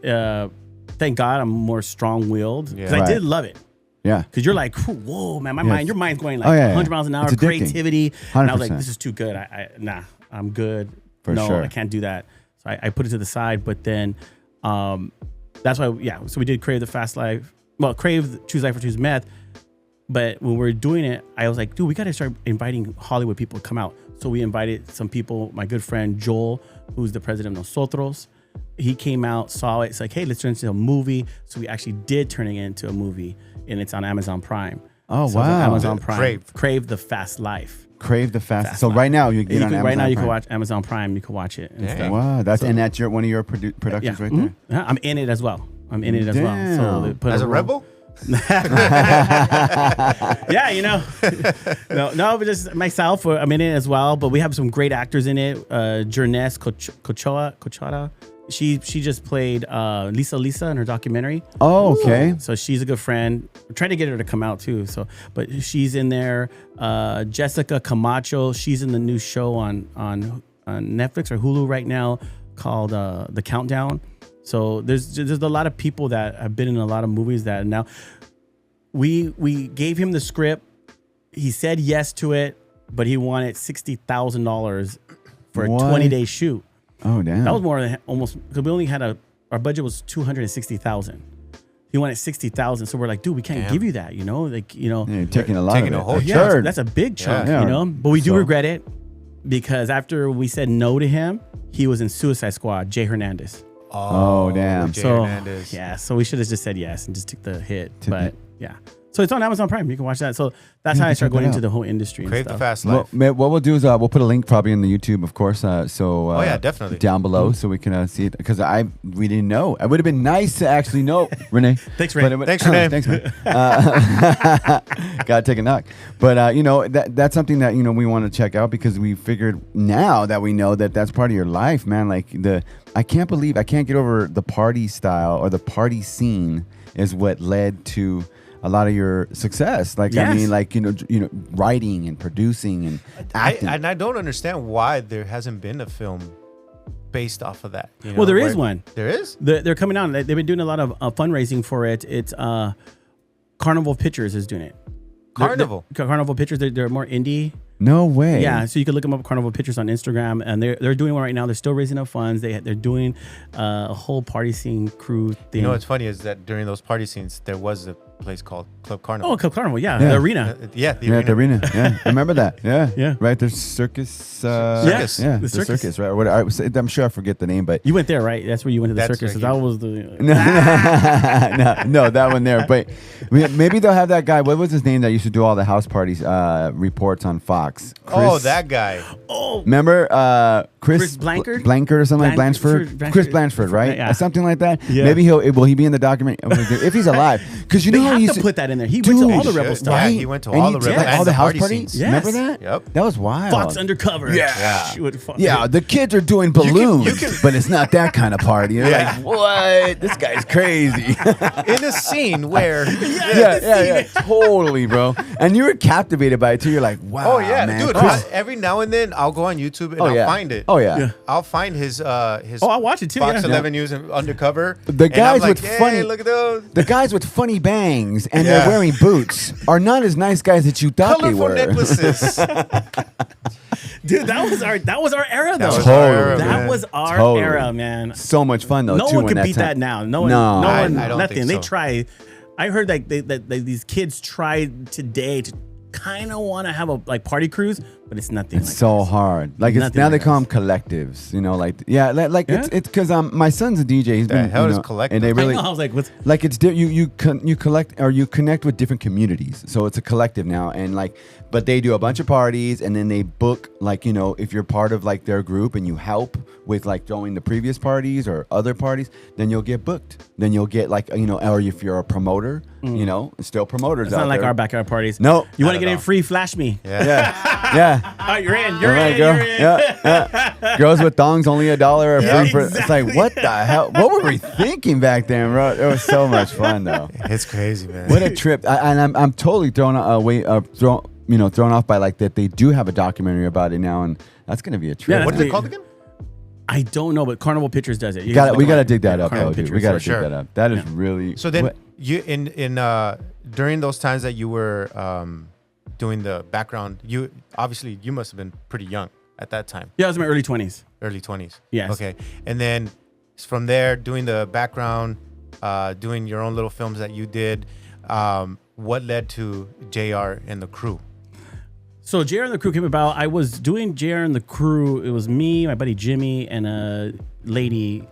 Thank God I'm more strong-willed because I did love it. Yeah. Because you're like, whoa, man, your mind's going like 100 miles an hour, creativity. 100%. And I was like, this is too good. I'm good. For sure. I can't do that. So I put it to the side. But then that's why, so we did Crave the Fast Life. Well, Crave, Choose Life or Choose Meth. But when we were doing it, I was like, dude, we got to start inviting Hollywood people to come out. So we invited some people, my good friend Joel, who's the president of Nosotros. He came out, saw it. It's like, hey, let's turn it into a movie. So we actually did turn it into a movie, and it's on Amazon Prime. Oh, so wow. Amazon Prime. Crave the Fast Life. Crave the Fast. So life. Right now you get on Amazon right now you Prime. can watch Amazon Prime. You can watch it. And stuff. Wow, that's your one of your productions right there. Yeah, I'm in it as well. So they put as a rebel. Yeah, no, but just myself. I'm in it as well. But we have some great actors in it. Jerness Cochada. She just played Lisa in her documentary. Oh, okay. So she's a good friend. We're trying to get her to come out too. So, but she's in there. Jessica Camacho. She's in the new show on Netflix or Hulu right now called The Countdown. So there's a lot of people that have been in a lot of movies that now we gave him the script. He said yes to it, but he wanted $60,000 for a 20-day shoot. Oh, damn. That was more than almost, because we only had our budget was $260,000. He wanted $60,000. So we're like, dude, we can't give you that, You're taking a lot of it. A whole chunk. That's a big chunk, But we do regret it because after we said no to him, he was in Suicide Squad, Jay Hernandez. Oh, damn. with Jay So Hernandez. yeah, so we should have just said yes and just took the hit. Took But it. yeah, so it's on Amazon Prime. You can watch that. So that's how I started check going that into out. the whole industry. And Crave the stuff. fast Well, life. what we'll do is we'll put a link probably in the YouTube, of course. Oh, yeah, definitely. down below, so we can see it because we didn't know. It would have been nice to actually know, Renee. Thanks, Ray. Thanks, Renee. Thanks, man. Gotta take a knock. But that's something that we want to check out because we figured now that we know that that's part of your life, man. Like I can't get over the party style or the party scene is what led to a lot of your success. Like I Yes. mean, like writing and producing and acting. I don't understand why there hasn't been a film based off of that. Well, there is one. There is? They're coming out. They've been doing a lot of fundraising for it. It's Carnival Pictures is doing it. Carnival? Carnival Pictures. They're more indie. No way. Yeah, so you can look them up, Carnival Pictures on Instagram, and they're doing one right now. They're still raising up funds. They're doing a whole party scene crew thing. You know what's funny is that during those party scenes, there was a place called Club Carnival. Oh, Club Carnival, yeah, Yeah. the arena. Yeah, the Yeah, arena. at the arena. Yeah, I remember that. Yeah, Yeah. Right, there's circus. Circus. Yeah, The the circus. circus. Right. I'm sure I forget the name, but You went there, right? That's where you went to the That's circus. So right. that was the. no, that one there. But maybe they'll have that guy. What was his name that used to do all the house parties reports on Fox? Oh, that guy. Oh, Remember Chris Blanchard? Blanchard or something like Blanchard, Blanchard? Chris Blanchard, right? Yeah. Something like that. Yeah. Maybe will he be in the document if he's alive? Because you they know how have he to used put that in there. He went to all the Rebel should. stuff. Yeah, right? he went to And all he the did, Rebel like, all and the the house party parties. scenes. Yes. Remember that? Yep. That was wild. Fox Undercover. Yeah. Shoot, fuck. Yeah, the kids are doing balloons, but it's not that kind of party. You're like, what? This guy's crazy. In a scene where. yeah, totally, bro. And you were captivated by it too. You're like, wow. Oh, yeah. man. Dude, Chris- every now and then I'll go on YouTube and oh, I'll yeah. find it. Oh, yeah. Yeah. I'll find his Oh, I'll watch it too. Fox Yeah. 11 News and Undercover. The and guys I'm like, with "Hey, funny- look at those. The guys with funny bangs and Yeah. they're wearing boots are not as nice guys that you thought they Colorful were. necklaces. Dude, that was our era though. That was Totally. our era, That man. was our Totally. era, man. So much fun though. No too, one when can beat time- that now. No one, No. no one, I don't nothing. think They so. try. I heard like that these kids tried today to kind of want to have a party cruise, but it's nothing. It's like so this. hard. Like it's Nothing now like they call us. them collectives. It's because my son's a DJ. He's The been hell is and collective? they I really know. I was like, what's like it's you collect or you connect with different communities, so it's a collective now. And but they do a bunch of parties and then they book if you're part of their group and you help with throwing the previous parties or other parties, then you'll get booked. Then you'll get or if you're a promoter, still promoters. it's out not like there. our backyard parties. No. You want to Not get at in all. free? Flash me. Yeah. Oh, you're in. You're All right, in. girl. You're in. Yeah. Girls with thongs only $1 or Yeah, free. It's like, exactly. what the hell? What were we thinking back then, bro? It was so much fun though. It's crazy, man. What a trip! I'm totally thrown off by that they do have a documentary about it now, and that's gonna be a trip. Yeah, What is it Wait. called again? I don't know, but Carnival Pictures does it. You we can look gotta it dig that up, Carnival though, dude. Pictures. We gotta dig sure. that up. That is really. So then what- you in during those times that you were doing the background, you must have been pretty young at that time, Yeah, I was in my early 20s. early 20s. Yes. Okay. And then from there, doing the background, doing your own little films that you did, what led to JR and the crew? So JR and the crew came about. I was doing JR and the crew. It was me, my buddy Jimmy, and a lady,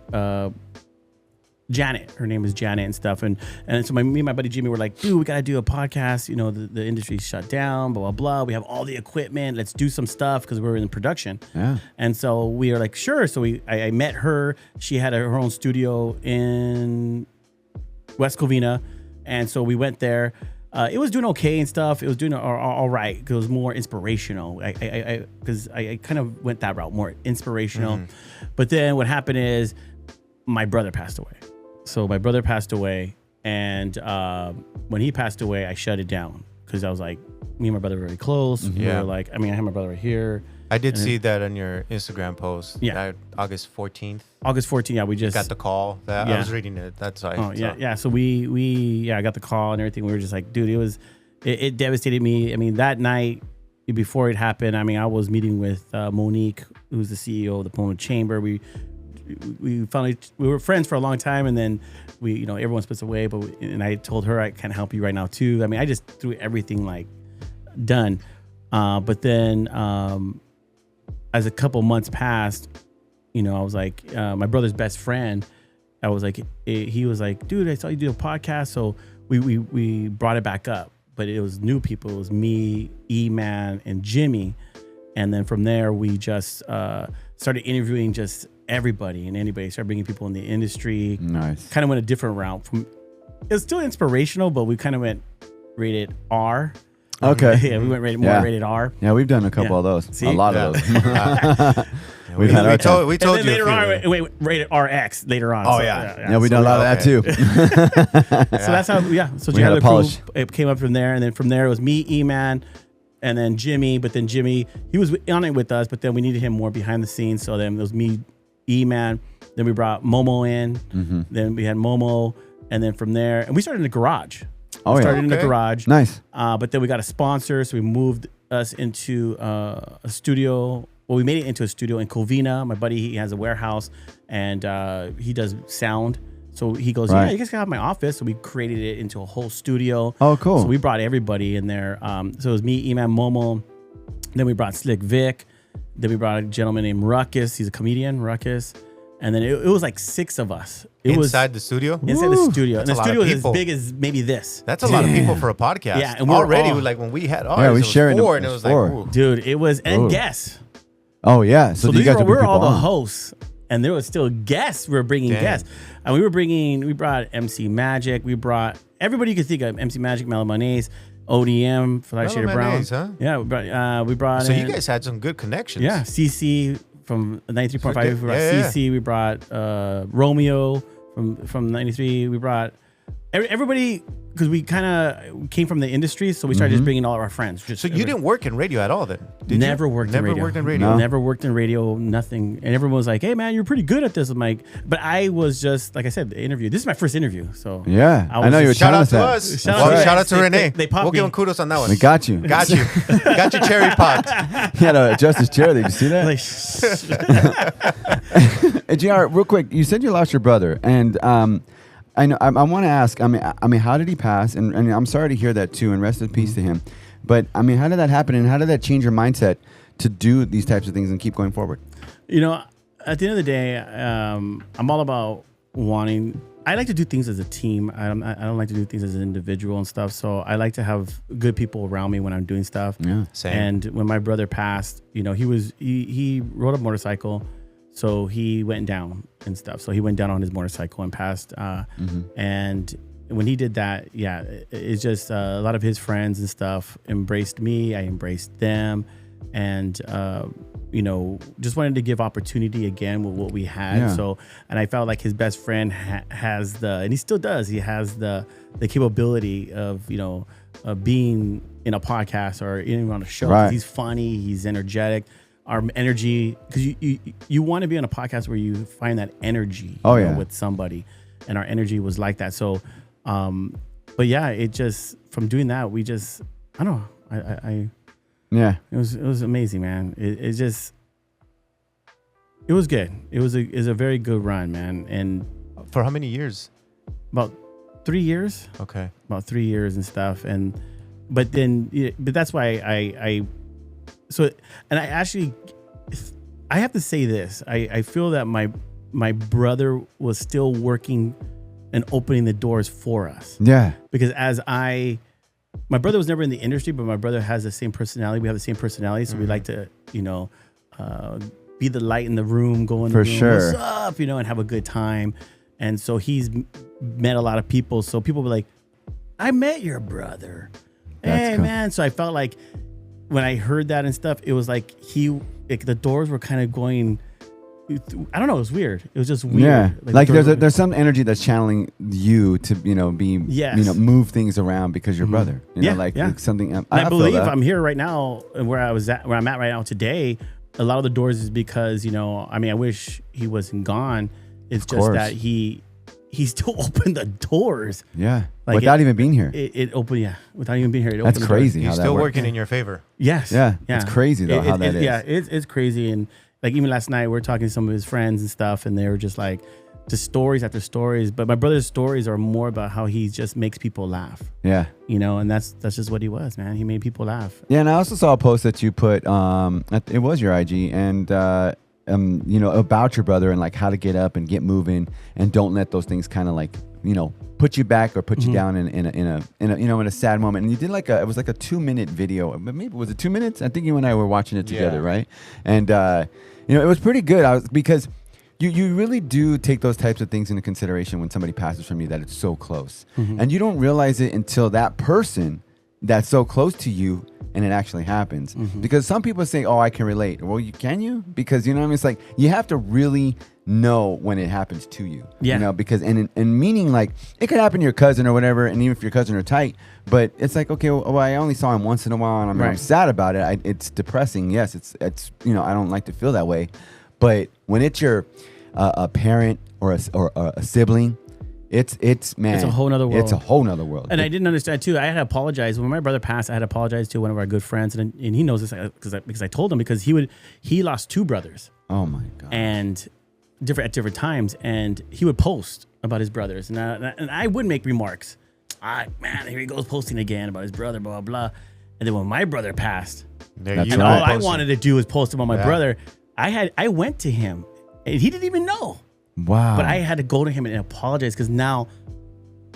Janet. Her name is Janet and stuff. And so me and my buddy Jimmy were like, dude, we got to do a podcast. The industry's shut down, blah, blah, blah. We have all the equipment. Let's do some stuff because we were in production. Yeah. And so we were like, sure. So I met her. She had her own studio in West Covina. And so we went there. It was doing okay and stuff. It was doing all right. It was more inspirational. Because I kind of went that route, more inspirational. But then what happened is my brother passed away. So my brother passed away, and when he passed away, I shut it down because I was like, me and my brother were very close. We Yeah. were like, I have my brother right here. I did see that on your Instagram post. Yeah. That August 14th. August 14th, yeah, we just Got the call. That I Yeah. was reading it. That's why. Oh yeah. So I got the call and everything. We were just like, dude, it devastated me. I mean, that night before it happened, I was meeting with Monique, who's the CEO of the Pomona Chamber. We were friends for a long time, and then everyone splits away. And I told her I can help you right now too. I just threw everything done. But then as a couple months passed, I was like, my brother's best friend I was like, he was like, dude, I saw you do a podcast. So we brought it back up, but it was new people. It was me, E-Man, and Jimmy. And then from there, we just started interviewing just everybody and anybody. Started bringing people in the industry. Nice. Kind of went a different route. It was still inspirational, but we kind of went rated R. Okay. Yeah, we went rated R. Yeah, we've done a couple of those. See? A lot of those. We've had our time. We told you. Later on, wait, rated RX later on. Oh, so, yeah. Yeah, we've done a lot of that too. So that's how, So We had to polish. It came up from there. And then from there, it was me, E-Man, and then Jimmy. But then Jimmy, he was on it with us, but then we needed him more behind the scenes. So then it was me, E-Man. Then we brought Momo in. Mm-hmm. Then we had Momo. And then from there, and we started in the garage. Oh, We yeah. started in the garage. Nice. But then we got a sponsor. So we moved us into a studio. Well, we made it into a studio in Covina. My buddy, he has a warehouse and he does sound. So he goes, Right. yeah, you guys can have my office. So we created it into a whole studio. Oh, cool. So we brought everybody in there. So it was me, Eman, Momo. Then we brought Slick Vic. Then we brought a gentleman named Ruckus. He's a comedian, Ruckus. And then it was like 6 of us. It was Inside the studio? inside the studio. That's And a the lot studio of is as people. big as maybe this. That's a lot of people for a podcast. Yeah, and we're already, all- like when we had ours, Yeah, we it was sharing 4, them. and it was It was like, 4. ooh. Dude, it was, and Ooh. guests. Oh, yeah. So, So you guys we were all the on. hosts, and there was still guests. We were bringing Dang. guests, and we brought MC Magic. We brought everybody you could think of. MC Magic, Melamanes, ODM, Flash Shader Brown. Melamanes, huh? Yeah, we brought. So in, you guys had some good connections. yeah, CC from 93.5. We brought Yeah. CC. We brought Romeo from 93. We brought everybody because we kind of came from the industry, so we started just bringing all of our friends. Just So you didn't work in radio at all then? Did Never you? worked Never in radio. worked in radio. No. Never worked in radio, nothing. And everyone was like, hey, man, you're pretty good at this. I'm like, but I was just, like I said, the interview. This is my first interview. So Yeah. I I, was know you were just- Shout telling out us to that. us. Shout Well, out to shout us. out to They- Renee. they popped We'll give me. him kudos on that one. We got you. Got you. Got your cherry popped. He had to adjust his chair. Did you see that? like, Hey, JR, real quick, you said you lost your brother, and I know I want to ask. I mean, how did he pass? And I'm sorry to hear that too. And rest in peace to him. But I mean, how did that happen? And how did that change your mindset to do these types of things and keep going forward? you know, at the end of the day, I'm all about wanting. I like to do things as a team. I don't like to do things as an individual and stuff. So I like to have good people around me when I'm doing stuff. Yeah. Same. And when my brother passed, you know, he rode a motorcycle, so he went down and stuff. So he went down on his motorcycle and passed. And when he did that, yeah, it's just a lot of his friends and stuff embraced me. I embraced them, and you know, just wanted to give opportunity again with what we had. Yeah. So, and I felt like his best friend has and he still does. He has the capability of, you know, being in a podcast or even on a show. 'Cause Right. He's funny. He's energetic. Our energy, because you want to be on a podcast where you find that energy Oh, you know, yeah. with somebody, and our energy was like that. So, but yeah, it just from doing that, we just I don't know. I Yeah. it was amazing, man. It just it was good. It was a very good run, man. And For how many years? about 3 years. Okay. About 3 years and stuff, but that's why I and I actually I have to say this. I feel that my brother was still working and opening the doors for us, Yeah. because my brother was never in the industry, but my brother has the same personality. We have the same personality, so we like to, you know, be the light in the room, go in For the room, sure. what's up, you know, and have a good time. And so he's met a lot of people. So people were like, I met your brother. That's Hey, cool. man. So I felt like when I heard that and stuff, it was like the doors were kind of going, I don't know, it was weird. It was just weird. Yeah. Like the doors were- there's some energy that's channeling you to, you know, be, Yes. you know, move things around because your brother, you know, Yeah, like yeah. something. And I feel believe that. I'm here right now, and where I'm at right now today. A lot of the doors is because, you know, I mean, I wish he wasn't gone. It's just course. that he still opened the doors. Yeah. Like Without even being here. It opened, yeah, without even being here. It That's opened the doors. crazy how He's that still works. working in your favor. Yes. Yeah, it's crazy, though, how that is. Yeah, it's crazy. And like even last night, we were talking to some of his friends and stuff, and they were just like, just stories after stories. But my brother's stories are more about how he just makes people laugh, Yeah. you know, and that's just what he was, man. He made people laugh. Yeah, and I also saw a post that you put. It was your IG, and about your brother and like how to get up and get moving and don't let those things kind of like, put you back or put you down in a sad moment. And you did it was like a 2-minute video. Maybe was it 2 minutes? I think you and I were watching it together, right? And it was pretty good. Because you really do take those types of things into consideration when somebody passes from you, that it's so close, and you don't realize it until that person that's so close to you and it actually happens. Because some people say, "Oh, I can relate." Well, can you? Because it's like you have to really know when it happens to you. Because and meaning like it could happen to your cousin or whatever, and even if your cousin are tight, but it's like, okay, well, I only saw him once in a while, and I'm sad about it. It's depressing. Yes, it's I don't like to feel that way, but when it's your a parent or a sibling, it's a whole nother world. It's a whole nother world. And I didn't understand too. I had to apologize when my brother passed. I had to apologize to one of our good friends, and he knows this because I told him, because he lost 2 brothers. Oh my god! And at different times, and he would post about his brothers, and I would make remarks. Man, here he goes posting again about his brother, blah blah blah. And then when my brother passed, all I wanted to do was post about my brother. I went to him, and he didn't even know. Wow. But I had to go to him and apologize, because now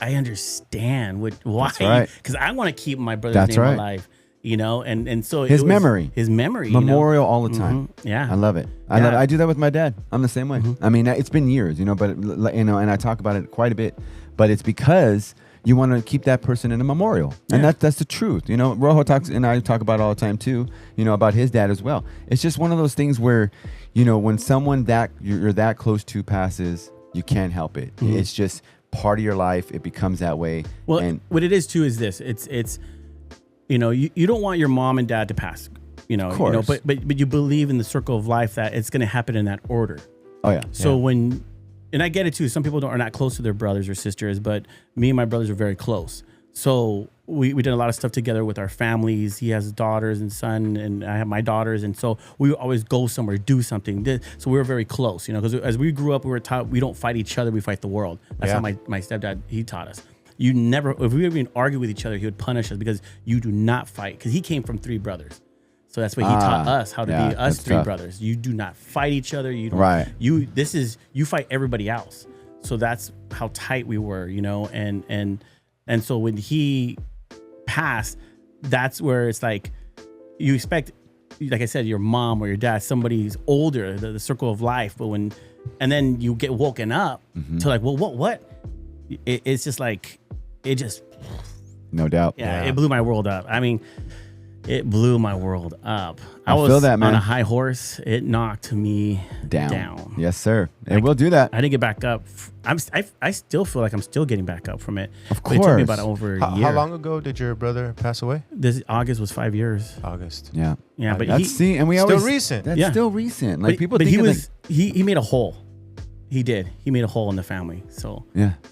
I understand why. Because I want to keep my brother's name alive, and so his memory, memorial all the time. Yeah, I love it. I do that with my dad. I'm the same way. I mean, it's been years, but and I talk about it quite a bit. But it's because you want to keep that person in a memorial, and that's the truth. Rojo talks, and I talk about it all the time too. About his dad as well. It's just one of those things where, when someone that you're that close to passes, you can't help it. It's just part of your life. It becomes that way. Well, and what it is too is this. It's you don't want your mom and dad to pass. Of course. But you believe in the circle of life that it's going to happen in that order. Oh yeah. So and I get it too. Some people are not close to their brothers or sisters, but me and my brothers are very close. So we did a lot of stuff together with our families. He has daughters and son, and I have my daughters. And so we always go somewhere, do something. So we were very close, because as we grew up, we were taught we don't fight each other, we fight the world. That's how my stepdad, he taught us. If we even argue with each other, he would punish us, because you do not fight. Because he came from 3 brothers. So that's what he taught us, how to be us 3 brothers. You do not fight each other. You don't, you fight everybody else. So that's how tight we were, and so when he passed, that's where it's like you expect, like I said, your mom or your dad, somebody's older, the circle of life, and then you get woken up to like, well, what? It's just like, no doubt. Yeah, it blew my world up. I mean, it blew my world up. I feel that, man. On a high horse. It knocked me down. Yes, sir. It will do that. I didn't get back up. I still feel like I'm still getting back up from it. Of course. It took me about over a year. How long ago did your brother pass away? This August was 5 years. August. Yeah. Yeah, but and we still always recent. That's still recent. Like people but think he made a hole. He did. He made a hole in the family. So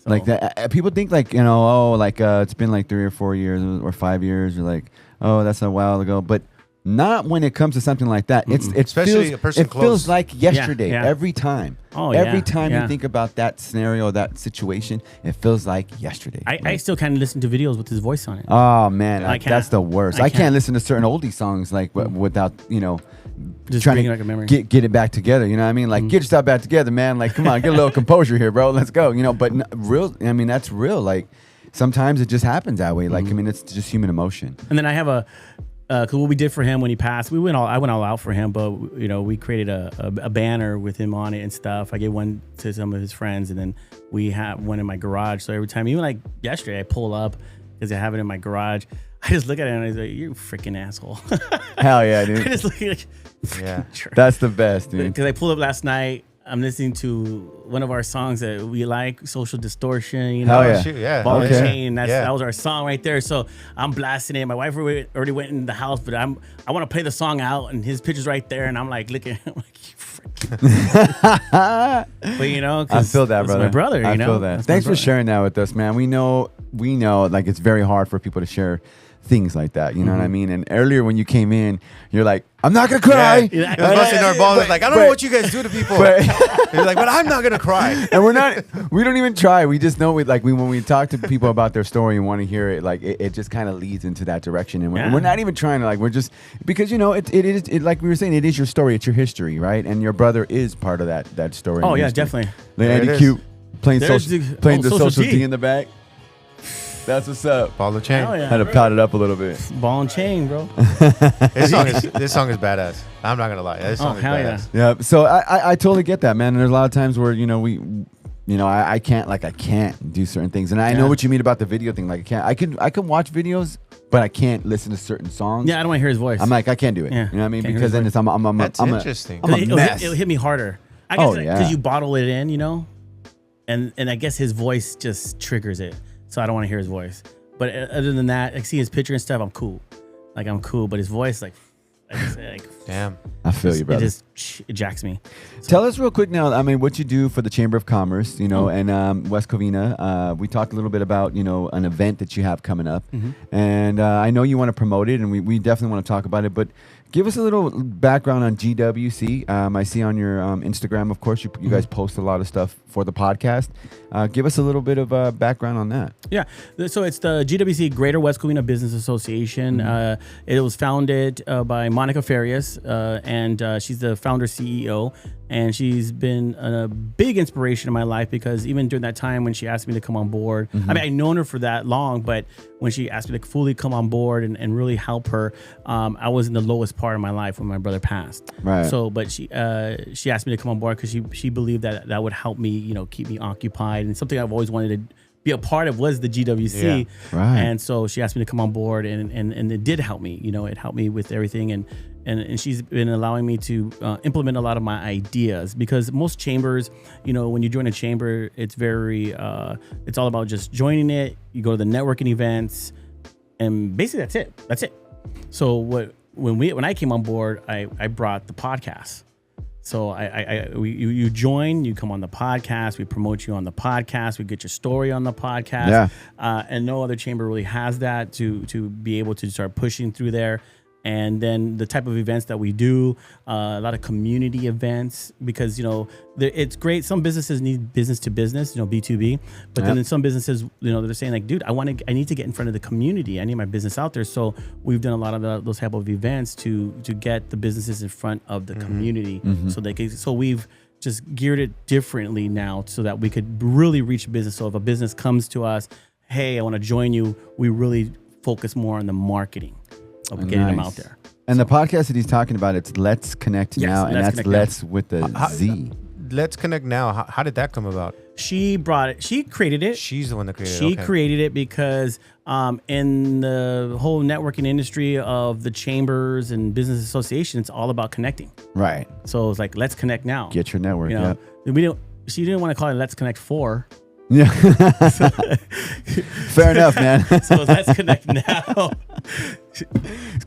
like that. People think like it's been like 3 or 4 years or 5 years. Or like, oh, that's a while ago. But not when it comes to something like that. Especially a person close. It feels like yesterday every time. Oh, every time you think about that scenario, that situation, it feels like yesterday. I still kind of listen to videos with his voice on it. Oh man, that's the worst. I can't listen to certain oldie songs like without just trying bringing to like a memory. Get it back together. You know what I mean? Like get yourself back together, man. Like come on, get a little composure here, bro. Let's go. But real. I mean, that's real. Like sometimes it just happens that way. Like I mean, it's just human emotion. And then I have because what we did for him when he passed, I went all out for him, but we created a banner with him on it and stuff. I gave one to some of his friends, and then we have one in my garage. So every time, even like yesterday, I pull up because I have it in my garage. I just look at it and I was like, "You're a freaking asshole." Hell yeah, dude. I just look like, yeah, that's the best, dude. Because I pulled up last night. I'm listening to one of our songs that we like, Social Distortion, Hell yeah. Shoot, yeah. Ball and Chain. That was our song right there. So I'm blasting it. My wife already went in the house, but I want to play the song out, and his picture's right there, and I'm like looking, I'm like, you freaking. But I feel that, brother. My brother, I feel that. Thanks for sharing that with us, man. We know, like it's very hard for people to share things like that. You know what I mean? And earlier when you came in, you're like, I'm not gonna cry. Yeah. It was busting our balls. It's like, I don't know what you guys do to people. You're like, but I'm not gonna cry. And we don't even try. We just know when we talk to people about their story and want to hear it, like it just kind of leads into that direction. And we're not even trying to, like, we're just, because, it is, like we were saying, it is your story, it's your history, right? And your brother is part of that story. Oh yeah, definitely. Andy Cute playing There's the social D in the back. That's what's up. Ball and chain. Yeah, had to pot it up a little bit. Ball and chain, bro. This song is badass. I'm not gonna lie. This song is badass. Yeah. So I totally get that, man. And there's a lot of times where I can't do certain things, and I know what you mean about the video thing. Like I can watch videos, but I can't listen to certain songs. Yeah, I don't want to hear his voice. I'm like, I can't do it. Yeah, you know what I mean? Because then That's interesting. I'm a mess. It'll hit me harder. I guess because you bottle it in, and I guess his voice just triggers it. So I don't want to hear his voice. But other than that, like, see his picture and stuff, I'm cool. Like, I'm cool. But his voice, damn. I feel you, brother. It jacks me. So. Tell us real quick now, what you do for the Chamber of Commerce, and West Covina. We talked a little bit about, an event that you have coming up. And I know you want to promote it, and we definitely want to talk about it. But give us a little background on GWC. I see on your Instagram, of course, you guys post a lot of stuff for the podcast. Give us a little bit of background on that. Yeah. So it's the GWC, Greater West Covina Business Association. It was founded by Monica Farias, and she's the founder CEO. And she's been a big inspiration in my life, because even during that time when she asked me to come on board, I mean, I've known her for that long, but when she asked me to fully come on board and really help her, I was in the lowest part of my life when my brother passed. Right. So, but she asked me to come on board because she believed that would help me, keep me occupied. And something I've always wanted to be a part of was the GWC. Yeah. Right. And so she asked me to come on board, and it did help me. It helped me with everything. And she's been allowing me to implement a lot of my ideas, because most chambers, when you join a chamber, it's very, it's all about just joining it. You go to the networking events, and basically that's it. So when I came on board, I brought the podcast. So you join, you come on the podcast, we promote you on the podcast, we get your story on the podcast. Yeah. And no other chamber really has that to be able to start pushing through there. And then the type of events that we do, a lot of community events, because, it's great. Some businesses need business to business, B2B. But then in some businesses, they're saying like, dude, I need to get in front of the community. I need my business out there. So we've done a lot of those type of events to get the businesses in front of the community, so they can. So we've just geared it differently now so that we could really reach business. So if a business comes to us, hey, I want to join you, we really focus more on the marketing of getting them out there. And the podcast that he's talking about, it's Let's Connect Now, and that's Let's with the Z. Let's Connect Now. How did that come about? She brought it. She created it. She's the one that created it. She created it because in the whole networking industry of the chambers and business associations, it's all about connecting. Right. So it's like, let's connect now. Get your network. She didn't want to call it Let's Connect 4. Yeah. Fair enough, man. So let's connect now.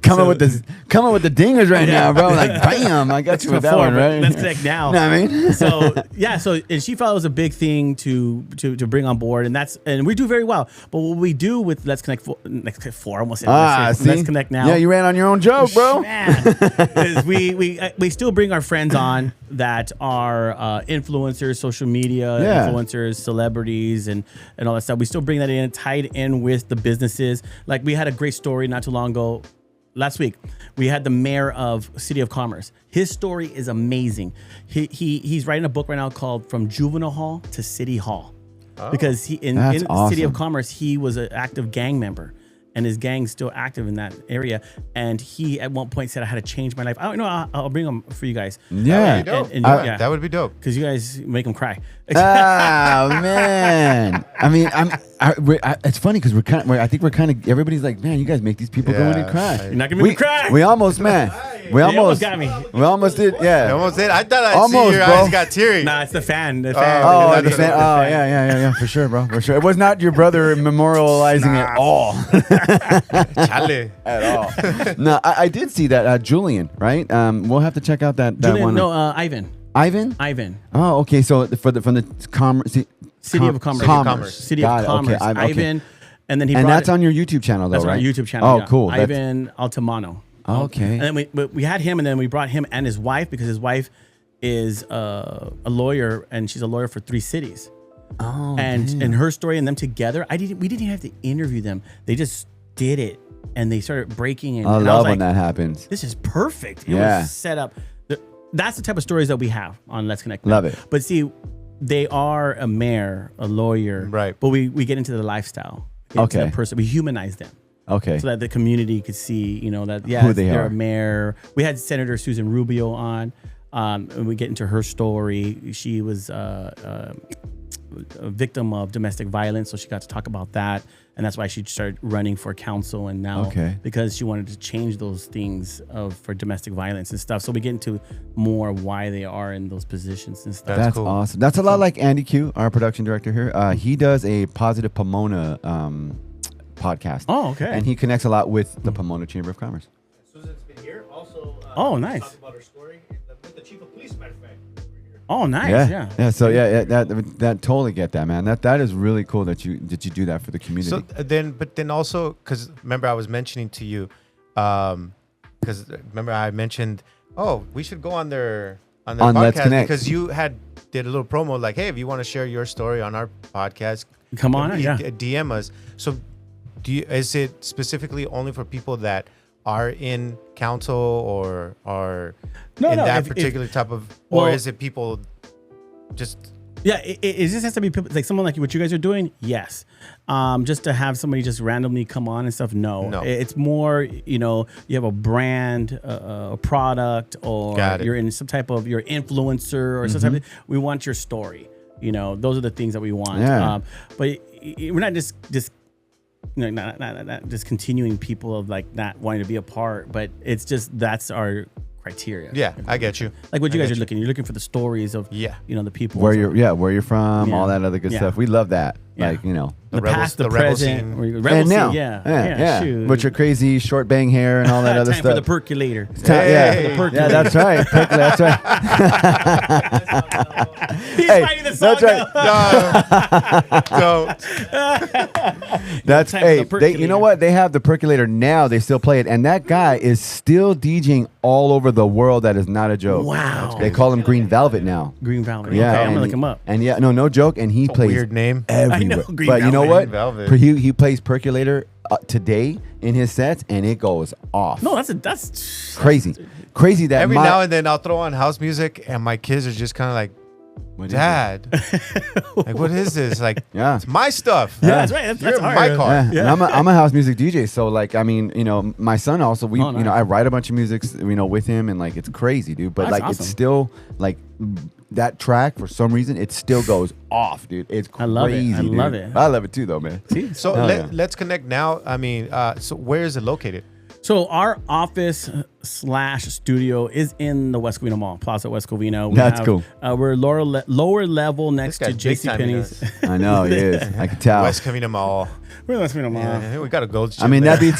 Coming with the dingers right now, bro. Like, bam, I got you with that one, right? Let's connect now. Know what I mean? So and she felt it was a big thing to bring on board, and we do very well. But what we do with Let's Connect 4, almost said Let's Connect Now. Yeah, you ran on your own joke, bro. Man, is we still bring our friends on that are influencers, social media influencers, celebrities, and all that stuff. We still bring that in, tied in with the businesses. Like, we had a great story not too long ago. Last week, we had the mayor of City of Commerce. His story is amazing. He's writing a book right now called From Juvenile Hall to City Hall, because in awesome. City of Commerce, he was an active gang member, and his gang's still active in that area. And he at one point said, I had to change my life. I don't know. I'll bring them for you guys. Yeah. That would be dope. Because you guys make them cry. Oh, man. I mean, it's funny because everybody's like, man, you guys make these people go in and cry. You're not going to make me cry. We almost, man. We almost got me. We almost did, yeah. You almost did? I thought I'd see your eyes got teary. Nah, it's the fan. The fan. Oh, the fan. Oh, yeah. For sure, bro. For sure. It was not your brother memorializing at all. Chale. At all. No, I did see that. Julian, right? We'll have to check out that one. No, Ivan. Ivan? Oh, okay. So from the Commerce. City of Commerce. City of Commerce. Okay, Ivan. And then And that's on your YouTube channel, though, that's right? on our YouTube channel. Oh, yeah. cool. Ivan Altamano. Okay. And then we had him, and then we brought him and his wife because his wife is a lawyer, and she's a lawyer for 3 cities. Oh, and her story and them together, we didn't even have to interview them. They just did it, and they started breaking. And I and love was when like, that happens. this is perfect. It Yeah. was set up. That's the type of stories that we have on Let's Connect. Love it. But see, they are a mayor, a lawyer, Right. But we get into the lifestyle. Get into Okay. the person. We humanize them. Okay. So that the community could see, that Who they they're are. a mayor. We had Senator Susan Rubio on, and we get into her story. She was a victim of domestic violence, so she got to talk about that, and that's why she started running for council. And now, because she wanted to change those things for domestic violence and stuff, so we get into more why they are in those positions and stuff. That's cool. awesome. That's a lot like Andy Q, our production director here. He does a Positive Pomona podcast. Oh, okay. And he connects a lot with the Pomona Chamber of Commerce. Susan's been here. Also, Oh, nice. talked about her story with the chief of police, matter of fact. Over here. Oh, nice. Yeah. So that totally get that, man. That is really cool that you do that for the community. So then also, because remember I was mentioning to you, because remember I mentioned, we should go on their On Let's podcast Connect. because you did a little promo like, hey, if you want to share your story on our podcast, Come on, yeah. DM us. So is it specifically only for people that are in council or are in that particular type of, or is it people just? Yeah, it just has to be people, like someone like what you guys are doing. Yes, just to have somebody just randomly come on and stuff. No. It's more, you have a brand, a product, or you're in some type of, you're influencer or some type of, we want your story. Those are the things that we want. Yeah. But we're not just not just continuing people of like not wanting to be a part, but it's just that's our criteria. Yeah, I get you. Like what you guys are looking. You're looking for the stories of the people. where you're from, all that other good stuff. We love that. Yeah. Like, the past, the rebel present, scene. rebel and now, scene, yeah. Shoot. with your crazy short bang hair and all that other Time stuff. for the percolator. Hey. Yeah, that's right. That's right. He's Hey, writing the song. that's That's Time for hey, the you percolator. know what? They have the percolator now. They still play it, and that guy is still DJing all over the world. That is not a joke. Wow. They call him Green Velvet now. Green Velvet. Yeah, Okay, I'm and gonna look him up. And no joke. And he a plays weird name. everywhere. I know, Green but you know Velvet. what? Velvet. He plays percolator today in his sets, and it goes off. No, that's Crazy that Every now and then I'll throw on house music and my kids are just kind of like, What is Dad, like, what is this? Like, Yeah. it's my stuff. Yeah, that's right. That's You're hard. my car. Yeah. And I'm a house music DJ, so like, I mean, my son also, nice. I write a bunch of music, with him, and like, it's crazy, dude. But That's like, awesome. it's still like that track for some reason, it still goes off, dude. It's crazy. I love it. I dude. love it. I love it too, though, man. See? So Oh, yeah. let's connect now. I mean, so where is it located? So our office / studio is in the West Covina Mall, Plaza West Covina. That's cool. We're lower level next to guy's big time in JCPenney's. I know he is. I can tell. West Covina Mall. We're in West Covina Mall. Yeah, we got a gold. I mean, that beats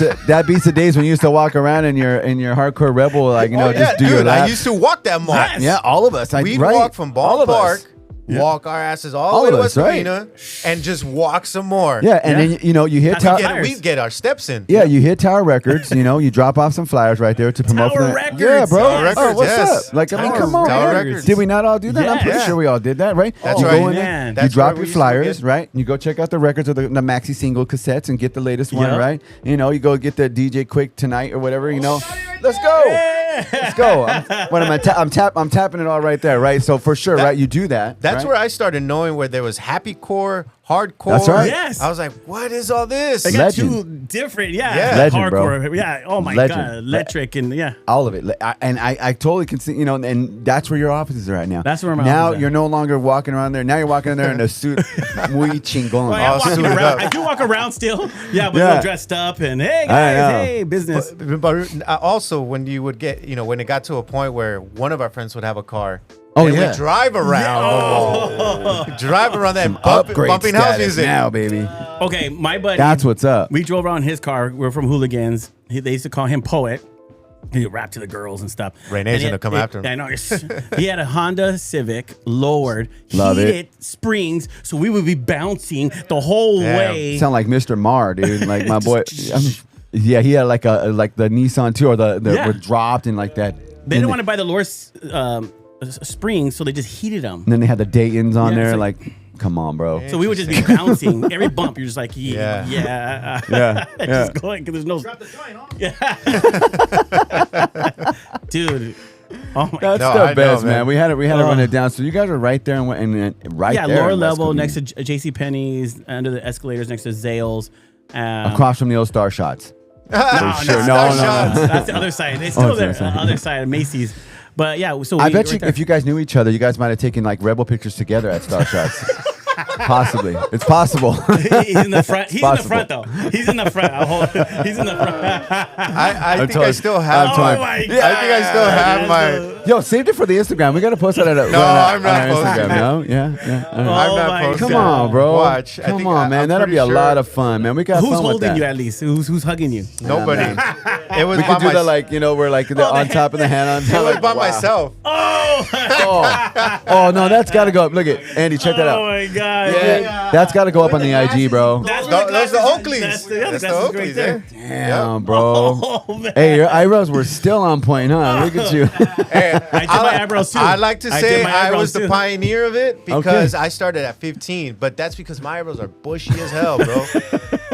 the days when you used to walk around in your hardcore rebel, like just do your dude, lap. I used to walk that mall. Yes. Yeah, all of us. We'd right. walk from All Ball of Park, us. walk our asses all All the way of to West us, right. Covina, and just walk some more. Yeah, and then you hit That's Tower. what We'd get our steps in. Yeah, you hit Tower Records. You drop off some flyers right there to promote. Tower for Records. Yeah, bro. Tower Records, what's yes. up? Like, I mean, Tower- come on. Tower man. Records. Did we not all do that? I'm pretty Yeah. sure we all did that, right? That's you right. Go in there, Man. you That's drop where your we used to flyers, get- right? You go check out the records of the maxi single cassettes and get the latest one, Yep. right? You go get the DJ Quick tonight or whatever. Let's go. Let's go. I'm tapping it all right there, right? So for sure, right? You do that. That's right? where I started knowing where there was happy core, hardcore. That's right. Yes. I was like, what is all this? They got Legend. two different, Yeah. Legend, bro. hardcore. Yeah. Oh my Legend. God. Electric and yeah. All of it. I totally can see, and that's where your offices are at now. That's where my now office is you're at. no longer walking around there. Now you're walking in there in a suit. Muy chingón. Well, I'm all walking suited around. up. I do walk around still. Yeah, but Yeah. we're dressed up and hey I guys, know. hey business. But also, when you would get, when it got to a point where one of our friends would have a car, Oh, and yeah. we'd drive around, drive around that Upgrade bumping house status music. now, baby. Okay, my buddy. That's what's up. We drove around his car. We're from Hooligans. They used to call him Poet. He rap to the girls and stuff. Renee's gonna come after him. I know. He had a Honda Civic, lowered, Love heated springs, so we would be bouncing the whole way. Sound like Mr. Mar, dude. Like my boy. Yeah, he had like the Nissan too, or the were dropped and like that. They didn't want to buy the lower springs, so they just heated them. And then they had the Dayton's on there, it's like, come on, bro. So we would just be bouncing every bump. You're just like, yeah. Just going because there's no. Drop the joint, huh? Dude. Oh my That's God. the best, man. We had to run it down. So you guys are right there and right there. Lower in level West next to JCPenney's, under the escalators next to Zales. across from the old Star Shots. No, that's the other side. It's still there, sorry. other side of Macy's. But yeah, so I bet you if you guys knew each other, you guys might have taken like Rebel pictures together at Star Shots. Possibly, it's possible. He's in the front. He's in the front though. He's in the front. He's in the front. I think I still have. Oh my God. I think I still have my. Yo, saved it for the Instagram. We gotta post that at I'm not posting Instagram. it. No, yeah. I'm not my posting. Come on, bro. Watch. Come on, man. That'll be a lot of fun, man. We got Who's fun with holding that. you at least? Who's hugging you? Nobody. It was We by could do that, myself. like we're like on top of the hand on top. It was like, by wow. myself. Oh no, that's gotta go up. Look at Andy. Check that out. Oh my God. Yeah, that's gotta go up on the IG, bro. That's Those the Oakleys. That's the That's the glasses Oakleys. right there. Damn, bro. Oh, man. Hey, your eyebrows were still on point, huh? Look at you. Hey, I did my eyebrows too. I like to I say did my I eyebrows was the too. pioneer of it because Okay. I started at 15, but that's because my eyebrows are bushy as hell, bro.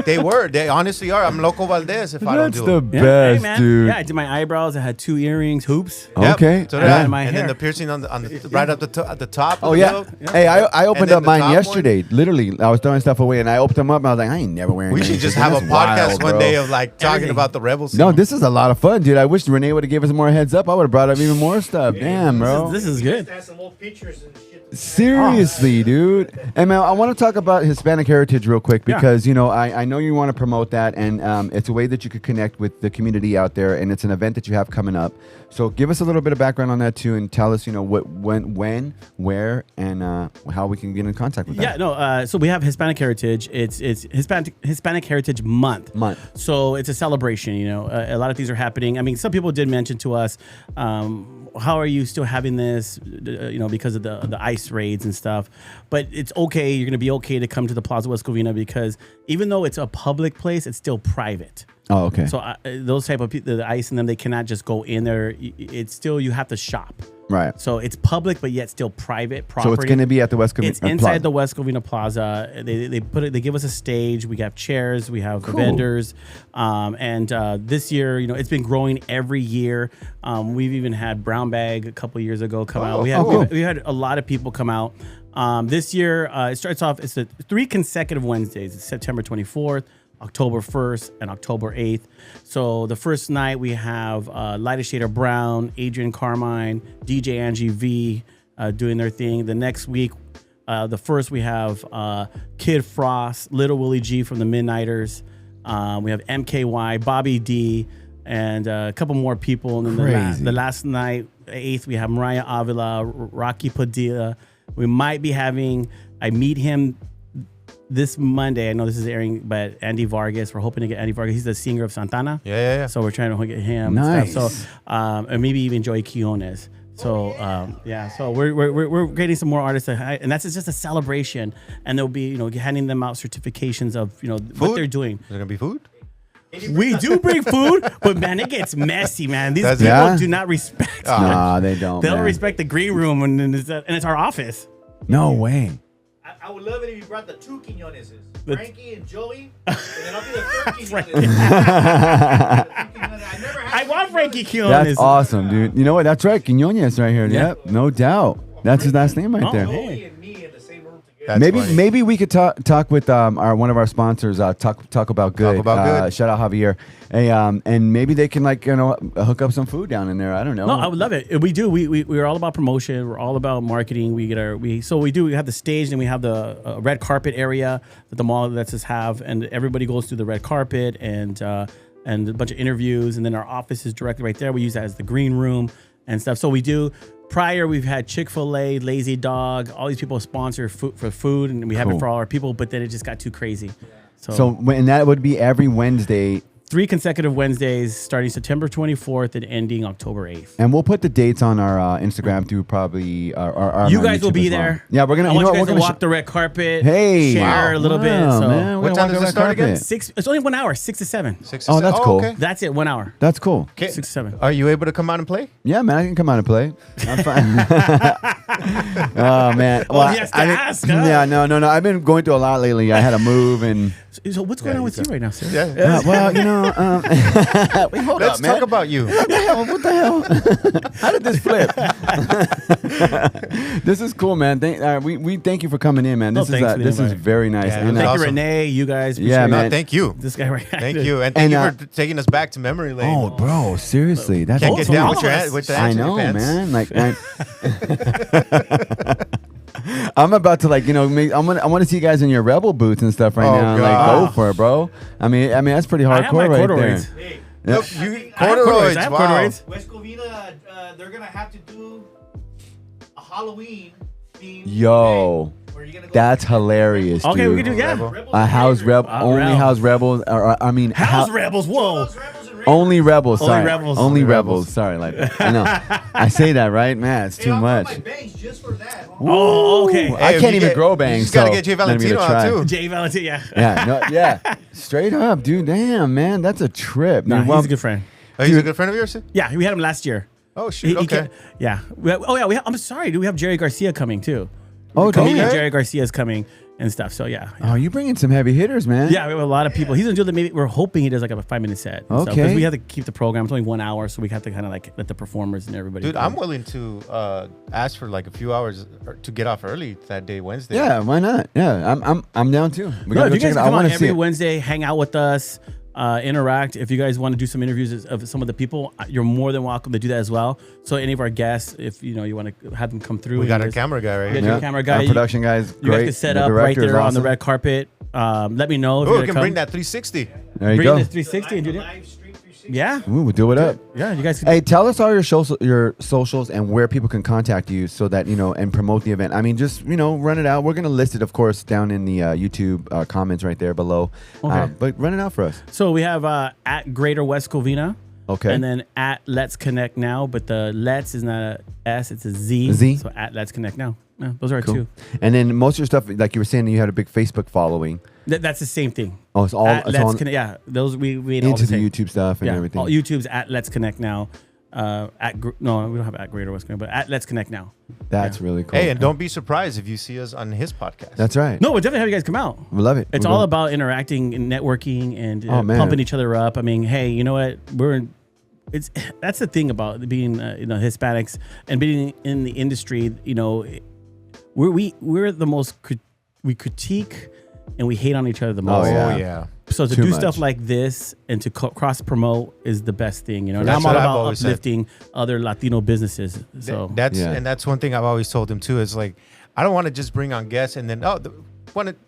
They honestly are. I'm Loco Valdez if I don't That's do the it. Yeah, best, hey, man. dude. Yeah, I did my eyebrows. I had 2 earrings, hoops. Yep. Okay. So did Yeah. I. My And hair. then the piercing on the right up at the top. Oh of yeah. the middle. Hey, I opened then up the mine top yesterday. Literally, I was throwing stuff away, and I opened them up, and I was like, I ain't never wearing. We should anything. just have a That's podcast wild, one bro. day of like talking Everything. about the rebels. No, this is a lot of fun, dude. I wish Renee would have gave us more heads up. I would have brought up even more stuff. Damn, bro. This is good. Has some old pictures and shit. Seriously, dude. And man, I want to talk about Hispanic heritage real quick because I know you want to promote that, and it's a way that you could connect with the community out there, and it's an event that you have coming up. So give us a little bit of background on that too, and tell us, what, when, where, and how we can get in contact with that. Yeah, no. So we have Hispanic Heritage. It's Hispanic Heritage Month. So it's a celebration. A lot of things are happening. I mean, some people did mention to us, how are you still having this? Because of the ICE raids and stuff. But it's okay. You're gonna be okay to come to the Plaza West Covina because even though it's a public place, it's still private. Oh, okay. So those type of people, the ICE and them, they cannot just go in there. It's still, you have to shop. Right. So it's public, but yet still private property. So it's going to be at the West Covina. It's inside the West Covina Plaza. They put it. They give us a stage. We have chairs. We have vendors. And this year, it's been growing every year. We've even had Brown Bag a couple years ago come out. We had a lot of people come out. This year, it starts off. It's 3 consecutive Wednesdays. It's September 24th. October 1st and October 8th. So the first night we have Lighter Shader Brown, Adrian Carmine, DJ Angie V doing their thing. The next week, the first we have Kid Frost, Little Willie G from the Midnighters. We have MKY, Bobby D, and a couple more people. And then the last night, 8th, we have Mariah Avila, Rocky Padilla. We might be having I Meet Him this Monday. I know this is airing, but Andy Vargas, we're hoping to get Andy Vargas. He's the singer of Santana. Yeah. So we're trying to get him. Nice. And stuff. So, and maybe even Joey Quiones. So, So we're getting some more artists, and that's just a celebration. And they'll be, handing them out certifications of, what they're doing. Is there gonna be food? We do bring food, but man, it gets messy, man. These people Yeah? do not respect. Nah, they don't. They don't man. respect the green room, and it's our office. No way. I would love it if you brought the 2 Quinoneses, Frankie and Joey, and then I'll be the 3rd Quinones. I want Frankie Quiones. That's awesome, dude. You know what? That's right. Quinones right here. Yeah. Yep, no doubt. That's his last name right there. Joey and me in the same room together. That's funny. Maybe we could talk with one of our sponsors. Talk about good. Talk About Good. Shout out Javier. Hey, and maybe they can hook up some food down in there. I don't know. No, I would love it. We do. We're all about promotion. We're all about marketing. We have the stage, and we have the red carpet area that the mall lets us have, and everybody goes through the red carpet and a bunch of interviews, and then our office is directly right there. We use that as the green room and stuff. So we do. Prior, we've had Chick-fil-A, Lazy Dog, all these people sponsor food, and we have it for all our people. But then it just got too crazy. So and that would be every Wednesday. 3 consecutive Wednesdays starting September 24th and ending October 8th. And we'll put the dates on our Instagram through probably our You guys will YouTube be as well. there. Yeah, we're gonna. I You know want what? you We're guys to gonna walk the red carpet. Hey, share a little bit. Wow, So man, What time does it start again? 6. It's only 1 hour, 6 to 7. 6 to Oh, 7? that's cool. Okay. That's it, 1 hour. That's cool. Okay. 6 to 7. Are you able to come out and play? Yeah, man, I can come out and play. I'm fine. Oh man. Oh, he has to ask, huh? Yeah, no. I've been going through a lot lately. I had to move and. So what's going on with you right now, sir? Yeah. Well, you know. Wait, hold Let's up, man. talk about you. What the hell? How did this flip? This is cool, man. We thank you for coming in, man. No, This thanks for the is invite. very nice. Yeah, And, Thank Awesome. you, Renee. You guys. Yeah, appreciate man. No, thank you. This guy right Thank you. And thank And, you for taking us back to memory lane. oh, bro, seriously, that's Can't get All down of with your us. with the I hands in your know, pants. man. Like, I'm about to I want to see you guys in your Rebel boots and stuff right Oh, now. God. Like, go for it, bro. I mean, that's pretty I have my hardcore right corduroys. there. Hey, Look, you I have corduroys. I have Wow. corduroys. West Covina, they're gonna have to do a Halloween theme. Yo, event where you're gonna go that's hilarious, Okay, dude. we can do yeah. Rebel. A house rebel, only Rebel. house rebels. Or, I mean, House Rebels. Whoa. Those rebels and raiders. only rebels. Only Sorry, rebels. only Only rebels. rebels. Sorry, like I know. I say that right, man. It's Hey, too I'll much. grow my bangs just for that. Oh, okay. I if can't you even get- grow You bangs. just gotta so get Jay then I'm gonna Valentino try. out too. Jay Valentine, yeah. Yeah, straight up, dude. Damn, man, that's a trip. Nah, Dude, well, he's a good friend. Oh, he's a good friend of yours? Yeah, we had him last year. Oh, shoot. Okay. Yeah. I'm sorry, dude. We have Jerry Garcia coming too. Oh, Comedian okay. Jerry Garcia is coming and stuff. So yeah. Oh, you bringing some heavy hitters, man. Yeah, we have a lot of people. He's gonna do maybe we're hoping he does like a 5-minute set. Okay. Because we have to keep the program. It's only 1 hour, so we have to kind of like let the performers and everybody. Dude, go. I'm willing to ask for like a few hours to get off early that day, Wednesday. Yeah, why not? Yeah, I'm down too. We No, gotta if go you check guys it out. I come want on to see every it. Wednesday, hang out with us, interact. If you guys want to do some interviews of some of the people, you're more than welcome to do that as well. So any of our guests, if you want to have them come through, We got you a guys- camera guy right Yeah. here. Your camera guy, Our you- production guys, You great. guys can set The up right director is there on the awesome. red carpet. Let me know if Oh, you're we can gonna bring come. that 360. There you Bring go. this 360 and do that. Live stream 360. Yeah, Ooh, we'll do it up. yeah. You guys can. Hey, tell us all your socials and where people can contact you so that, and promote the event. I mean, just, run it out. We're going to list it, of course, down in the YouTube comments right there below. Okay. But run it out for us. So we have at Greater West Covina. Okay. And then at Let's Connect Now, but the Let's is not a S, it's a Z. Z? So at Let's Connect Now. Yeah, those are our Cool. two. And then most of your stuff, like you were saying, you had a big Facebook following. That's the same thing. Oh, it's all, At it's Let's all Connect. Yeah, those we all into the same. YouTube stuff and Yeah, everything. all YouTube's at Let's Connect Now. No, we don't have at Greater West Covina, but at Let's Connect Now. That's really cool. Hey, and don't be surprised if you see us on his podcast. That's right. No, we'll definitely have you guys come out. We love it. It's We're all going- about interacting and networking and Oh, man. pumping each other up. I mean, hey, you know what? That's the thing about being Hispanics and being in the industry. We're the most we critique and we hate on each other the most. Oh, yeah. Oh, yeah. So to Too do much. stuff like this and to cross promote is the best thing. And That's I'm all what I've about always said. uplifting other Latino businesses. So Yeah. That's one thing I've always told him too. Is like, I don't want to just bring on guests and then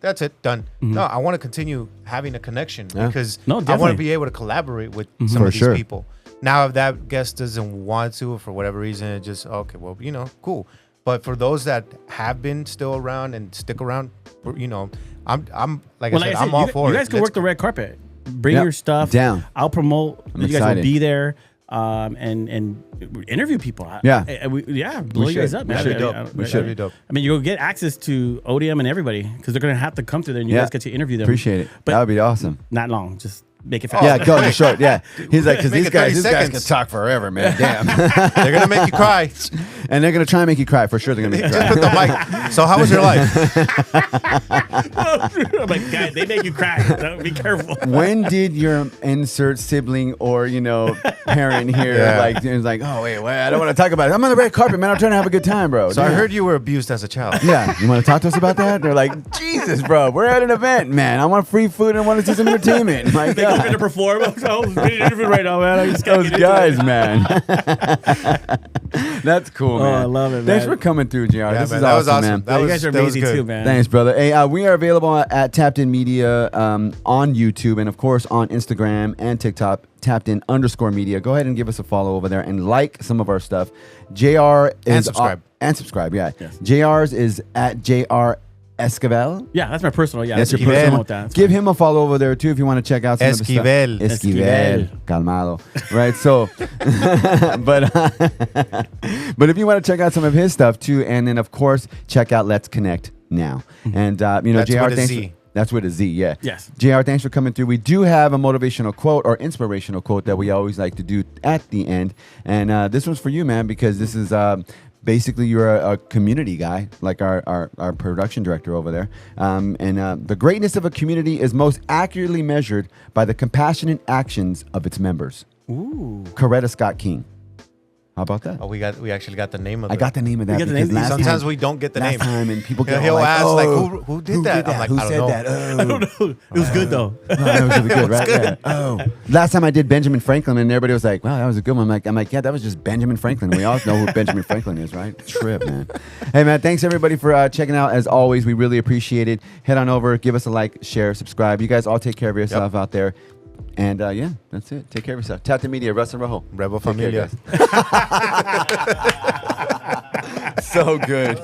that's it, done. No, I want to continue having a connection Yeah. because No, I want definitely. to be able to collaborate with some For of these sure. people. Now, if that guest doesn't want to, or for whatever reason, it just okay, well, cool. But for those that have been still around and stick around, I'm like I said, I'm all for you it. guys can Let's work the red carpet. Bring Yep. your stuff Down. I'll promote. I'm You guys excited. will be there. And interview people. Yeah. Blow you guys should. up, We man. should. We should be dope. I mean, you'll get access to ODM and everybody because they're gonna have to come through there, and you Yeah. guys get to interview them. Appreciate it. But That would be awesome. not long. Just make it fast. Yeah, go in short. Yeah. He's like, because Make these it 30 guys can seconds. talk forever, man. Damn. They're gonna make you cry. And they're going to try and make you cry. For sure, they're going to make you Just cry. put the mic. So how was your life? I'm like, guys, they make you cry. So be careful. When did your insert sibling or, parent here, Yeah. it's like, oh, wait, I don't want to talk about it. I'm on the red carpet, man. I'm trying to have a good time, bro. So I Damn. heard you were abused as a child. Yeah, you want to talk to us about that? They're like, Jesus, bro, we're at an event, man. I want free food and I want to see some entertainment. My They come in to God. perform. I was being interviewed right now, man. I just gotta Those get into guys, it. man. That's cool, man. I love it, Thanks man. for coming through, JR. Yeah, This man, is that was awesome. man. That you was- guys are that was amazing good. too, man. Thanks, brother. Hey, we are available at Tapped In Media on YouTube and, of course, on Instagram and TikTok, tappedin_media. Go ahead and give us a follow over there and like some of our stuff. JR is... And subscribe. And subscribe, yeah. Yes. JR's is at JR Esquivel. Yeah, that's my personal. Yeah, that's your Esquivel. personal with that. That's Give fine. him a follow over there too if you want to check out some of the Esquivel. stuff. Esquivel. Calmado. Right. So, but if you want to check out some of his stuff too, and then of course check out Let's Connect Now. And That's JR, with a thanks. Z. That's with a Z, yeah. Yes. JR, thanks for coming through. We do have a motivational quote or inspirational quote that we always like to do at the end. And this one's for you, man, because this is basically you're a community guy, like our production director over there. The greatness of a community is most accurately measured by the compassionate actions of its members. Ooh. Coretta Scott King. How about that? Oh, we actually got the name of it. I got the name of that You got the because name? last Sometimes time, we don't get the last name. time, and people get He'll all like, ask, oh, like, who did that? I'm like, who I don't said know. that? Oh. I don't know. It was good though. Oh, that was really good, right? Yeah. Oh, last time I did Benjamin Franklin, and everybody was like, "Wow, that was a good one." I'm like, yeah, that was just Benjamin Franklin. We all know who Benjamin Franklin is, right? Trip, man. Hey, man, thanks everybody for checking out. As always, we really appreciate it. Head on over, give us a like, share, subscribe. You guys all take care of yourself out there. And yeah, that's it. Take care of yourself. Tap the media, Russ and Rojo. Rebel Take care, Familia. guys. So good.